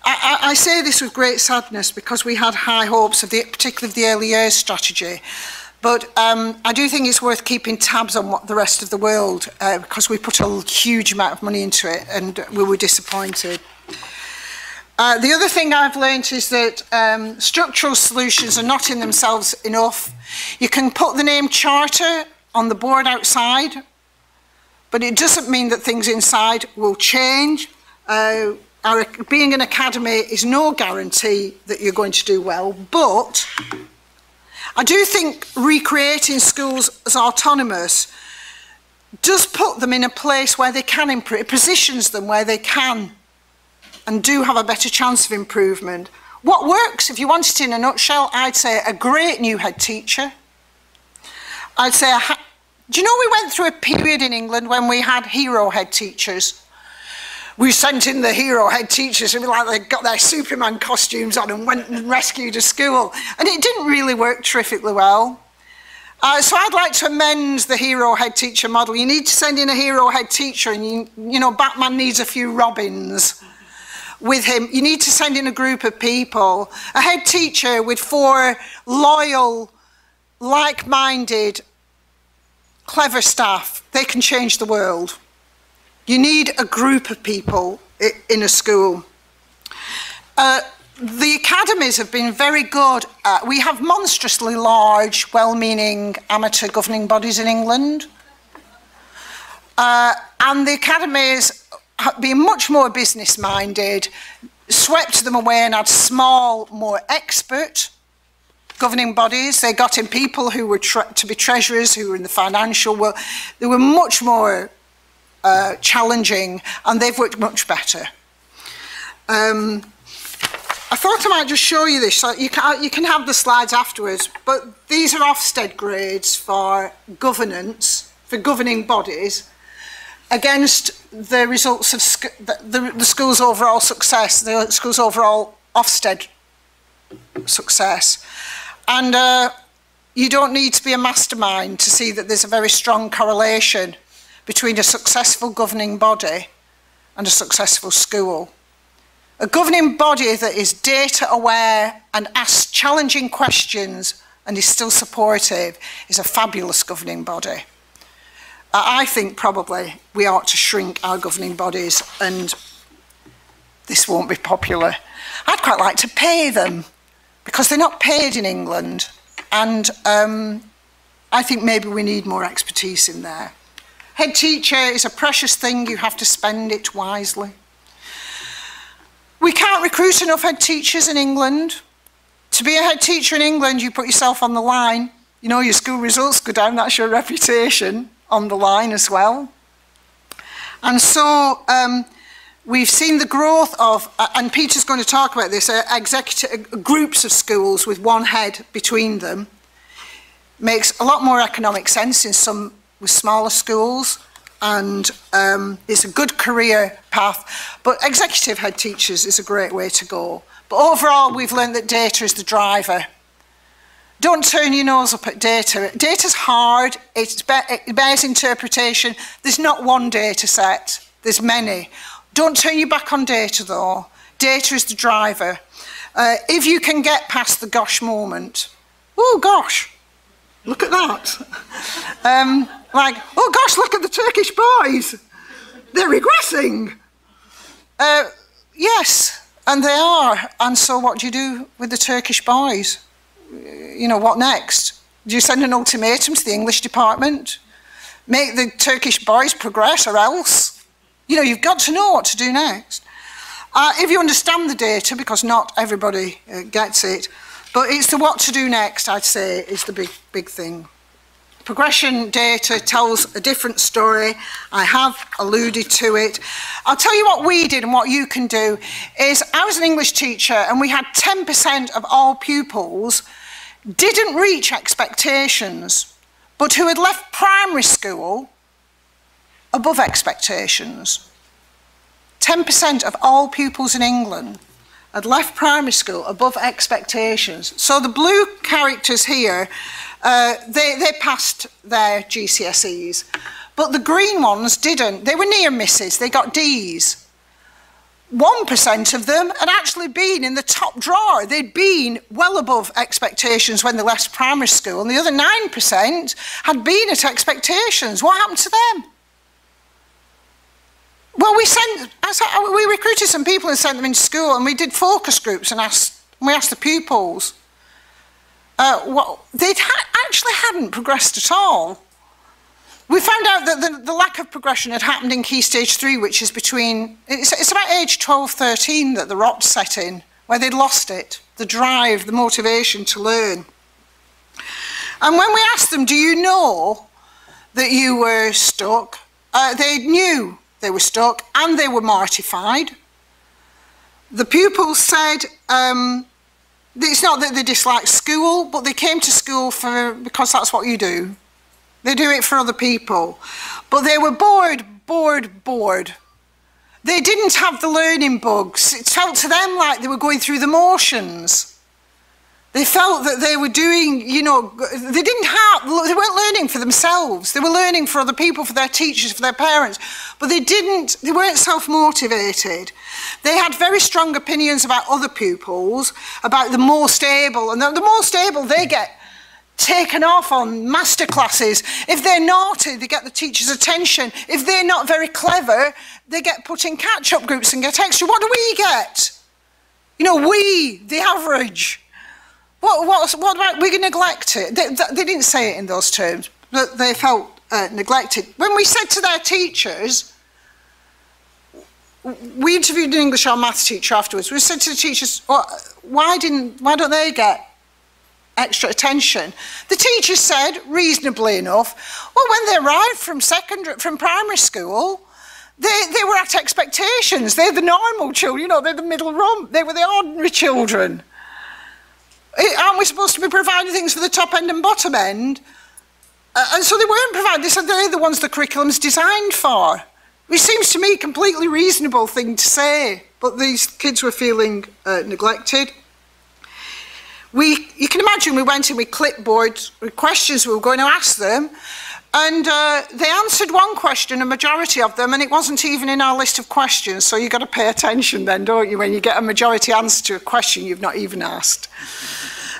I say this with great sadness because we had high hopes particularly of the early years strategy. But I do think it's worth keeping tabs on what the rest of the world, because we put a huge amount of money into it and we were disappointed. The other thing I've learned is that structural solutions are not in themselves enough. You can put the name charter on the board outside, but it doesn't mean that things inside will change. Being an academy is no guarantee that you're going to do well, but I do think recreating schools as autonomous does put them in a place where they can improve. It positions them where they can and do have a better chance of improvement. What works, if you want it in a nutshell, I'd say a great new head teacher. I'd say, do you know we went through a period in England when we had hero head teachers? We sent in the hero head teachers who were like they got their Superman costumes on and went and rescued a school. And it didn't really work terrifically well. So I'd like to amend the hero head teacher model. You need to send in a hero head teacher, and you know, Batman needs a few Robins with him. You need to send in a group of people, a head teacher with 4 loyal, like-minded, clever staff. They can change the world. You need a group of people in a school. The academies have been very good. We have monstrously large, well-meaning amateur governing bodies in England. And the academies have been much more business-minded, swept them away and had small, more expert governing bodies. They got in people who were to be treasurers, who were in the financial world. They were much more challenging, and they've worked much better. I thought I might just show you this. So you can have the slides afterwards, but these are Ofsted grades for governance, for governing bodies, against the results of the school's overall success, the school's overall Ofsted success. And you don't need to be a mastermind to see that there's a very strong correlation between a successful governing body and a successful school. A governing body that is data aware and asks challenging questions and is still supportive is a fabulous governing body. I think probably we ought to shrink our governing bodies, and this won't be popular. I'd quite like to pay them because they're not paid in England, and I think maybe we need more expertise in there. Head teacher is a precious thing, you have to spend it wisely. We can't recruit enough head teachers in England. To be a head teacher in England, you put yourself on the line. You know, your school results go down, that's your reputation on the line as well. And so we've seen the growth of, and Peter's going to talk about this, groups of schools with one head between them. Makes a lot more economic sense in some with smaller schools, and it's a good career path, but executive head teachers is a great way to go. But overall, we've learned that data is the driver. Don't turn your nose up at data. Data's hard, it bears interpretation. There's not one data set, there's many. Don't turn your back on data though. Data is the driver. If you can get past the gosh moment, oh gosh, look at that. Like, oh gosh, look at the Turkish boys. They're regressing. Yes, and they are. And so what do you do with the Turkish boys? You know, what next? Do you send an ultimatum to the English department? Make the Turkish boys progress or else? You know, you've got to know what to do next. If you understand the data, because not everybody gets it, but it's the what to do next, I'd say, is the big thing. Progression data tells a different story. I have alluded to it. I'll tell you what we did and what you can do is I was an English teacher and we had 10% of all pupils didn't reach expectations, but who had left primary school above expectations. 10% of all pupils in England had left primary school above expectations. So the blue characters here, they passed their GCSEs, but the green ones didn't. They were near misses, they got Ds. 1% of them had actually been in the top drawer. They'd been well above expectations when they left primary school, and the other 9% had been at expectations. What happened to them? Well, we recruited some people and sent them into school, and we did focus groups and we asked the pupils. They actually hadn't progressed at all. We found out that the lack of progression had happened in Key Stage 3, which is between, it's about age 12, 13 that the rot set in, where they'd lost it, the drive, the motivation to learn. And when we asked them, do you know that you were stuck? They knew they were stuck and they were mortified. The pupils said it's not that they disliked school, but they came to school because that's what you do. They do it for other people. But they were bored. They didn't have the learning bugs. It felt to them like they were going through the motions. They felt that they were doing, you know, they weren't learning for themselves. They were learning for other people, for their teachers, for their parents. But they weren't self-motivated. They had very strong opinions about other pupils, about the more stable. And the more stable, they get taken off on master classes. If they're naughty, they get the teacher's attention. If they're not very clever, they get put in catch-up groups and get extra. What do we get? You know, the average. What about we neglect it? They didn't say it in those terms, but they felt neglected. When we said to their teachers, we interviewed an English or maths teacher afterwards. We said to the teachers, why don't they get extra attention? The teacher said, reasonably enough, well, when they arrived from primary school, they were at expectations. They're the normal children, you know, they're the middle run. They were the ordinary children. Aren't we supposed to be providing things for the top end and bottom end? And so they weren't provided. They said they're the ones the curriculum's designed for. Which seems to me a completely reasonable thing to say. But these kids were feeling neglected. You can imagine we went in with clipboards with questions we were going to ask them. And they answered one question, a majority of them, and it wasn't even in our list of questions. So you've got to pay attention then, don't you, when you get a majority answer to a question you've not even asked.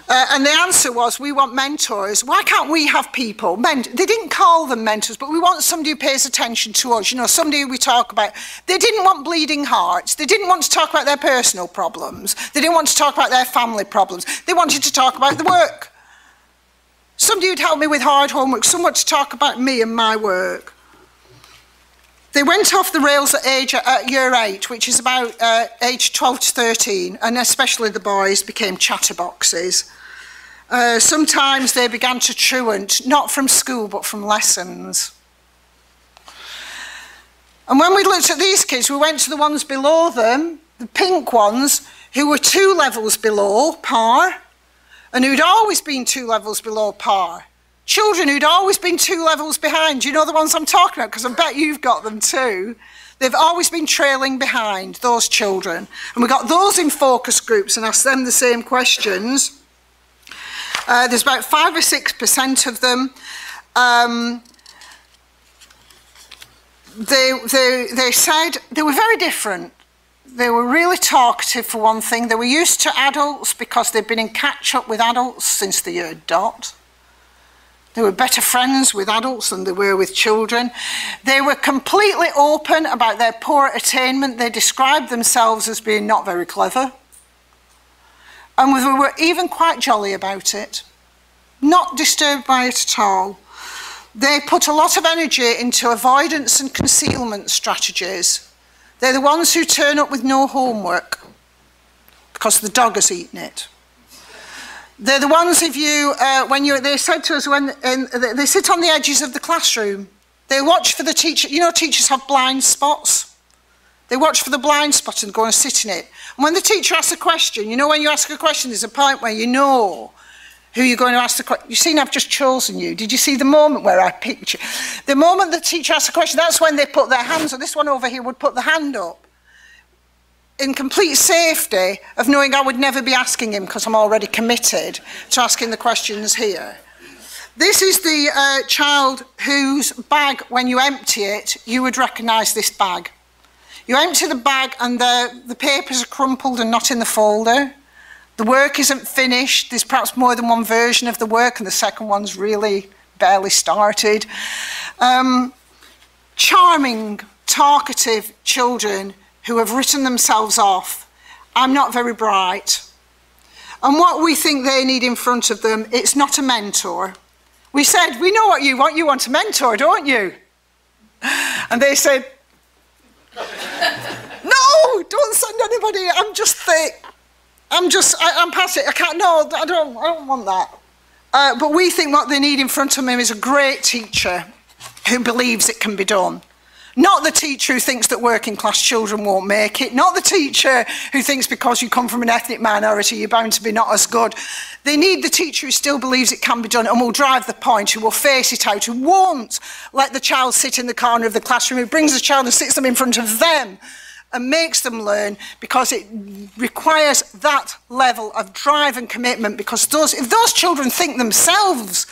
And the answer was, we want mentors. Why can't we have people? They didn't call them mentors, but we want somebody who pays attention to us. You know, somebody we talk about. They didn't want bleeding hearts. They didn't want to talk about their personal problems. They didn't want to talk about their family problems. They wanted to talk about the work. Somebody who'd help me with hard homework, someone to talk about me and my work. They went off the rails at year 8, which is about age 12 to 13, and especially the boys became chatterboxes. Sometimes they began to truant, not from school, but from lessons. And when we looked at these kids, we went to the ones below them, the pink ones, who were 2 levels below par, and who'd always been 2 levels below par. Children who'd always been 2 levels behind. You know the ones I'm talking about, because I bet you've got them too. They've always been trailing behind, those children. And we got those in focus groups and asked them the same questions. There's about 5 or 6% of them. They said they were very different. They were really talkative, for one thing. They were used to adults because they'd been in catch-up with adults since the year dot. They were better friends with adults than they were with children. They were completely open about their poor attainment. They described themselves as being not very clever. And we were even quite jolly about it. Not disturbed by it at all. They put a lot of energy into avoidance and concealment strategies. They're the ones who turn up with no homework because the dog has eaten it. They're the ones, if you, they said to us, they sit on the edges of the classroom. They watch for the teacher. You know, teachers have blind spots. They watch for the blind spot and go and sit in it. And when the teacher asks a question, you know, when you ask a question, there's a point where you know who you're going to ask the question. You've seen I've just chosen you. Did you see the moment where I picked you? The moment the teacher asks a question, that's when they put their hands up. This one over here would put the hand up in complete safety of knowing I would never be asking him because I'm already committed to asking the questions here. This is the child whose bag, when you empty it, you would recognise this bag. You empty the bag and the papers are crumpled and not in the folder. The work isn't finished. There's perhaps more than one version of the work and the second one's really barely started. Charming, talkative children who have written themselves off. I'm not very bright. And what we think they need in front of them, it's not a mentor. We said, we know what you want a mentor, don't you? And they said, no, don't send anybody, I'm just thick. I'm past it, I can't, no, I don't want that. But we think what they need in front of them is a great teacher who believes it can be done. Not the teacher who thinks that working class children won't make it. Not the teacher who thinks because you come from an ethnic minority you're bound to be not as good. They need the teacher who still believes it can be done and will drive the point, who will face it out, who won't let the child sit in the corner of the classroom, who brings the child and sits them in front of them and makes them learn, because it requires that level of drive and commitment, because if those children think themselves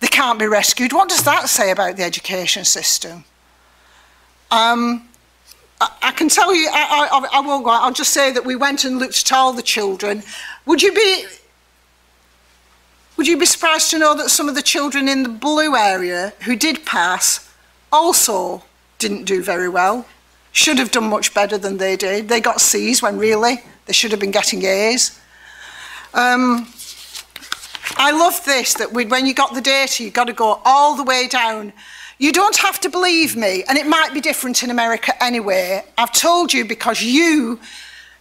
they can't be rescued, what does that say about the education system? I can tell you, I won't go, I'll just say that we went and looked at all the children. Would you be surprised to know that some of the children in the blue area who did pass also didn't do very well? Should have done much better than they did. They got C's when really they should have been getting A's. I love this, that when you got the data, you've got to go all the way down. You don't have to believe me, and it might be different in America anyway. I've told you because you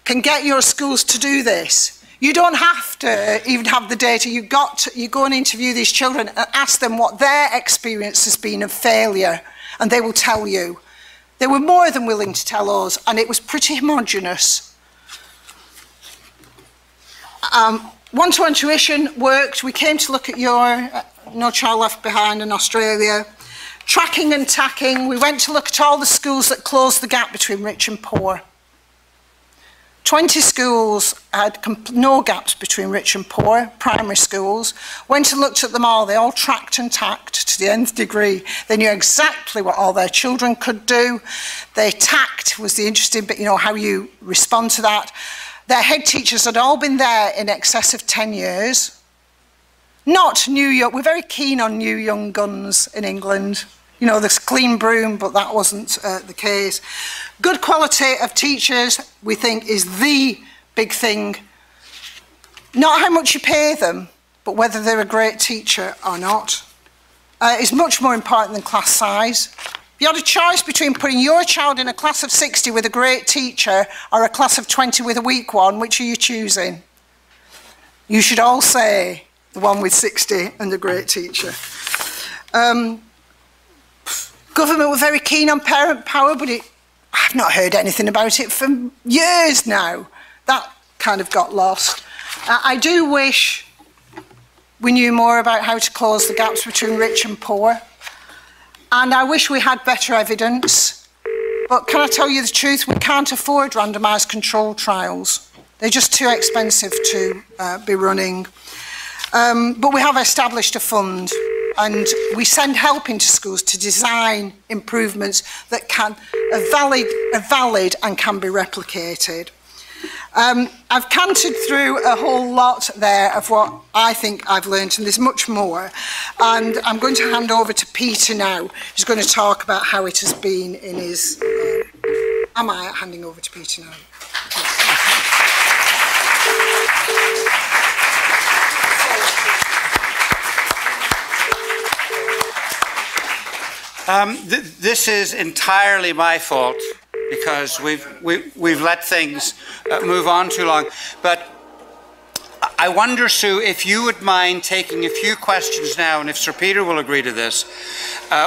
can get your schools to do this. You don't have to even have the data. You go and interview these children and ask them what their experience has been of failure, and they will tell you. They were more than willing to tell us, and it was pretty homogenous. One-to-one tuition worked. We came to look at your No Child Left Behind in Australia. Tracking and tacking, we went to look at all the schools that closed the gap between rich and poor. 20 schools had no gaps between rich and poor, primary schools. Went and looked at them all. They all tracked and tacked to the nth degree. They knew exactly what all their children could do. They tacked was the interesting bit, you know, how you respond to that. Their head teachers had all been there in excess of 10 years. Not new young, we're very keen on new young guns in England. You know, this clean broom, but that wasn't the case. Good quality of teachers, we think, is the big thing. Not how much you pay them, but whether they're a great teacher or not. Is much more important than class size. If you had a choice between putting your child in a class of 60 with a great teacher or a class of 20 with a weak one, which are you choosing? You should all say the one with 60 and the great teacher. Government were very keen on parent power, but I've not heard anything about it for years now. That kind of got lost. I do wish we knew more about how to close the gaps between rich and poor. And I wish we had better evidence. But can I tell you the truth? We can't afford randomised controlled trials. They're just too expensive to be running. But we have established a fund, and we send help into schools to design improvements that are valid and can be replicated. I've cantered through a whole lot there of what I think I've learned, and there's much more. And I'm going to hand over to Peter now, who's going to talk about how it has been in his... am I handing over to Peter now? This is entirely my fault, because we've let things move on too long. But I wonder, Sue, if you would mind taking a few questions now, and if Sir Peter will agree to this.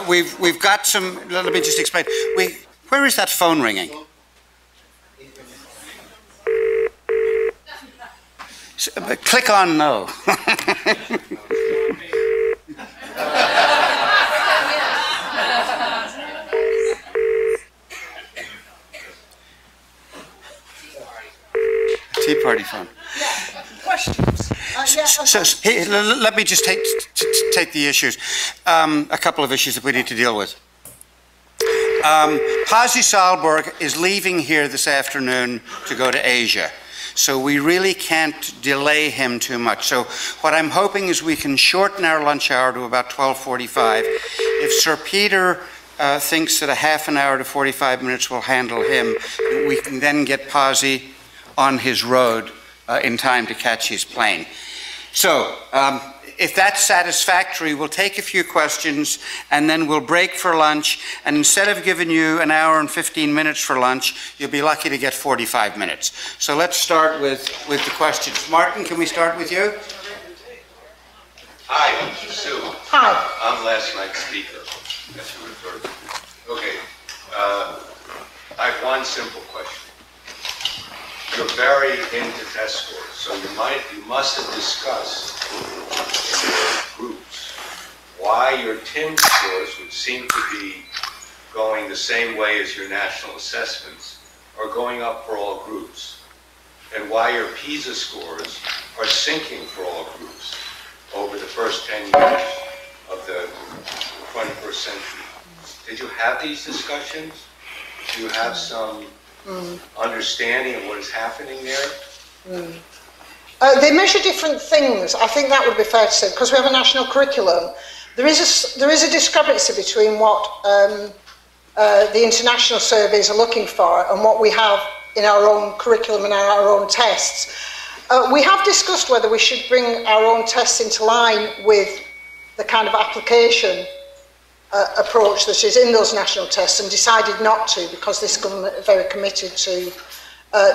We've got some. Let me just explain. Where is that phone ringing? Click on no. Tea party phone. Yeah, questions. Let me just take the issues. A couple of issues that we need to deal with. Pasi Sahlberg is leaving here this afternoon to go to Asia. So we really can't delay him too much. So what I'm hoping is we can shorten our lunch hour to about 12:45. If Sir Peter thinks that a half an hour to 45 minutes will handle him, we can then get Pasi on his road in time to catch his plane. So if that's satisfactory, we'll take a few questions and then we'll break for lunch. And instead of giving you an hour and 15 minutes for lunch, you'll be lucky to get 45 minutes. So let's start with the questions. Martin, can we start with you? Hi, Sue. Hi. I'm last night's speaker, as you referred to. Okay, I have one simple question. You're very into test scores, so you must have discussed in your groups why your TIM scores, which seem to be going the same way as your national assessments, are going up for all groups, and why your PISA scores are sinking for all groups over the first 10 years of the 21st century. Did you have these discussions? Do you have some understanding of what is happening there? They measure different things. I think that would be fair to say, because we have a national curriculum. There is a discrepancy between what the international surveys are looking for and what we have in our own curriculum and our own tests. We have discussed whether we should bring our own tests into line with the kind of application approach that is in those national tests, and decided not to, because this government are very committed to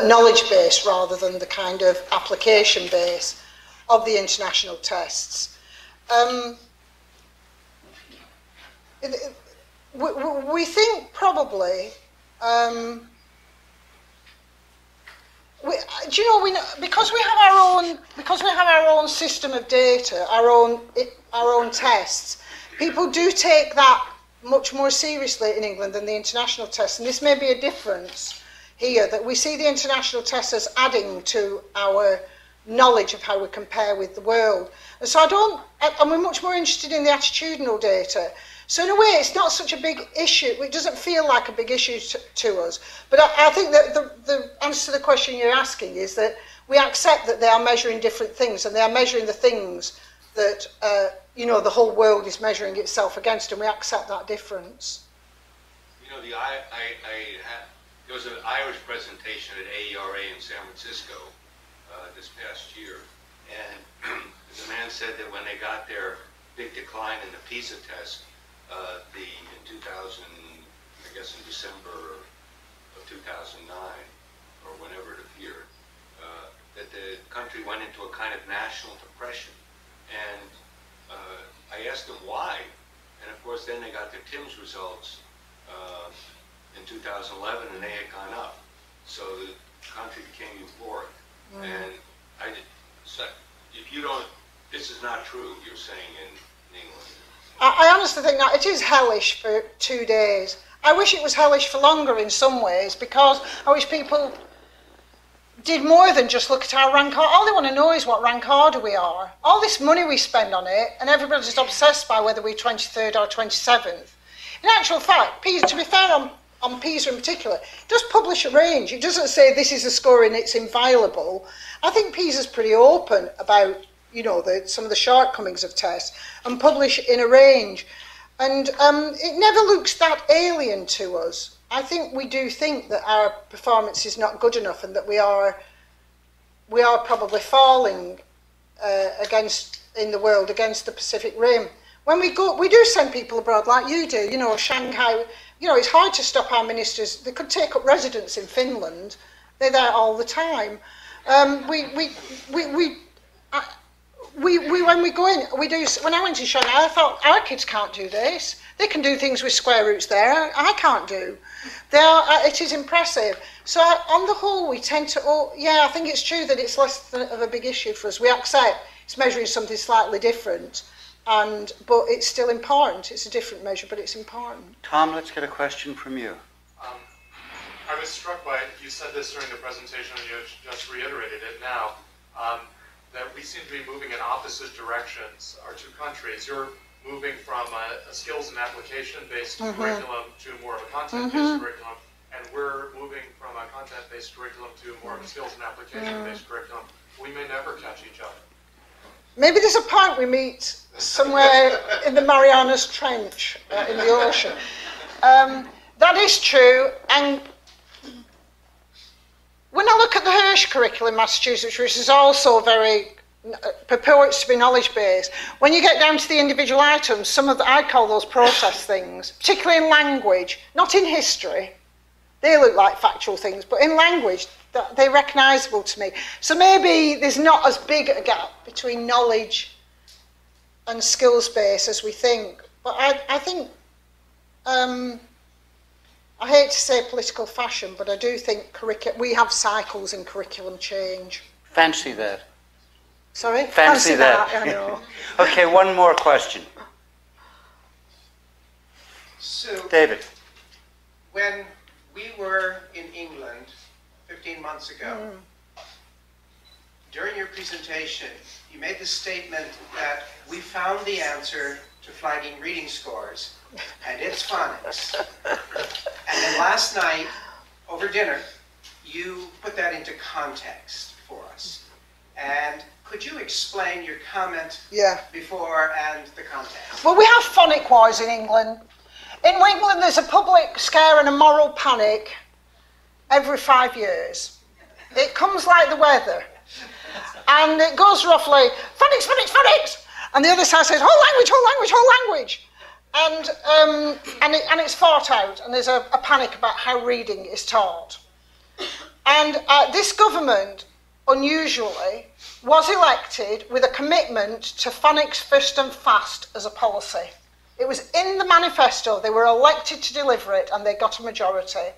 knowledge base rather than the kind of application base of the international tests. We think probably because we have our own system of data, our own tests. People do take that much more seriously in England than the international tests, and this may be a difference here, that we see the international tests as adding to our knowledge of how we compare with the world. And so and we're much more interested in the attitudinal data. So in a way, it's not such a big issue. It doesn't feel like a big issue to us. But I think that the answer to the question you're asking is that we accept that they are measuring different things, and they are measuring the things that the whole world is measuring itself against, and we accept that difference. You know, there was an Irish presentation at AERA in San Francisco this past year, and the man said that when they got their big decline in the PISA test, in 2000, I guess in December of 2009, or whenever it appeared, that the country went into a kind of national depression. And I asked them why, and of course then they got their TIMS results in 2011, and they had gone up. So the country became euphoric. And if you don't, this is not true, you're saying in England. I honestly think that it is hellish for 2 days. I wish it was hellish for longer in some ways, because I wish people did more than just look at our rank order. All they want to know is what rank order we are. All this money we spend on it, and everybody's obsessed by whether we're 23rd or 27th. In actual fact, PISA, to be fair on PISA in particular, it does publish a range. It doesn't say this is a score and it's inviolable. I think PISA's pretty open about, you know, some of the shortcomings of tests and publish in a range. And it never looks that alien to us. I think we do think that our performance is not good enough and that we are probably falling in the world against the Pacific Rim. When we go, we do send people abroad like you do, you know, Shanghai, you know, it's hard to stop our ministers. They could take up residence in Finland. They're there all the time. When we go in, when I went to Shanghai, I thought, our kids can't do this. They can do things with square roots there, I can't do. It is impressive. So on the whole, we tend to, I think it's true that it's less of a big issue for us. We accept it's measuring something slightly different, but it's still important. It's a different measure, but it's important. Tom, let's get a question from you. I was struck by, you said this during the presentation and you just reiterated it now, that we seem to be moving in opposite directions, our two countries. You're moving from a skills and application-based curriculum to more of a content-based curriculum, and we're moving from a content-based curriculum to more of a skills and application-based curriculum. We may never catch each other. Maybe there's a point we meet somewhere in the Marianas Trench in the ocean. That is true, and when I look at the Hirsch curriculum in Massachusetts, which is also very purports to be knowledge-based, when you get down to the individual items, I call those process things, particularly in language, not in history. They look like factual things, but in language, they're recognisable to me. So maybe there's not as big a gap between knowledge and skills base as we think. But I think, I hate to say political fashion, but I do think we have cycles in curriculum change. Fancy that. Sorry? Fancy that. I know. Okay, one more question. So, David. when we were in England 15 months ago, during your presentation, you made the statement that we found the answer to flagging reading scores, and it's phonics. And then last night, over dinner, you put that into context for us. And could you explain your comment before and the context? Well, we have phonic wars in England. In England, there's a public scare and a moral panic every 5 years. It comes like the weather. And it goes roughly, phonics, phonics, phonics! And the other side says, whole language, whole language, whole language! And it's fought out, and there's a panic about how reading is taught. And this government, unusually, was elected with a commitment to phonics first and fast as a policy. It was in the manifesto. They were elected to deliver it, and they got a majority.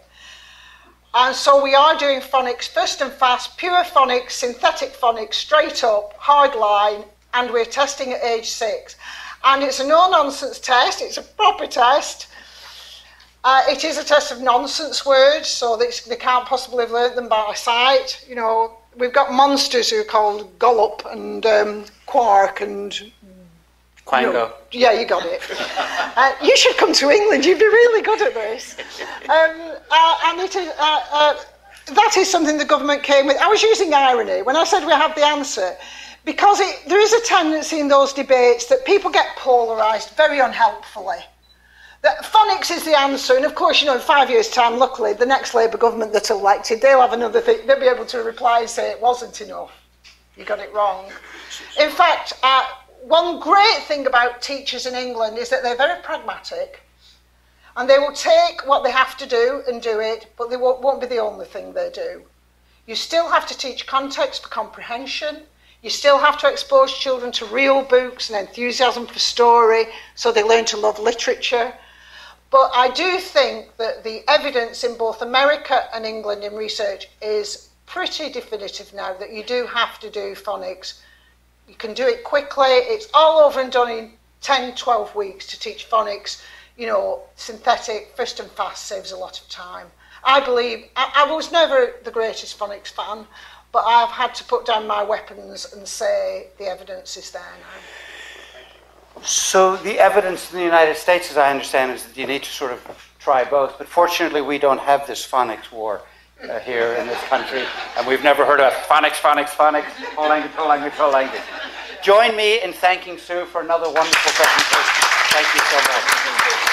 And so we are doing phonics first and fast, pure phonics, synthetic phonics, straight up, hard line, and we're testing at age 6. And it's a no-nonsense test. It's a proper test. It is a test of nonsense words, so they can't possibly have learnt them by sight. You know, we've got monsters who are called Gollop and Quark and... Quango. Yeah, you got it. You should come to England. You'd be really good at this. And that is something the government came with. I was using irony when I said we have the answer, because there is a tendency in those debates that people get polarised very unhelpfully. That phonics is the answer, and of course, you know, in 5 years' time, luckily, the next Labour government that's elected, they'll have another thing. They'll be able to reply and say it wasn't enough. You got it wrong. In fact, one great thing about teachers in England is that they're very pragmatic, and they will take what they have to do and do it, but they won't be the only thing they do. You still have to teach context for comprehension. You still have to expose children to real books and enthusiasm for story, so they learn to love literature. But I do think that the evidence in both America and England in research is pretty definitive now that you do have to do phonics. You can do it quickly. It's all over and done in 10, 12 weeks to teach phonics. You know, synthetic, first and fast saves a lot of time. I believe, I was never the greatest phonics fan, but I've had to put down my weapons and say the evidence is there now. So the evidence in the United States, as I understand, is that you need to sort of try both. But fortunately, we don't have this phonics war here in this country, and we've never heard of phonics, whole language, whole language, whole language. Join me in thanking Sue for another wonderful presentation. Thank you so much.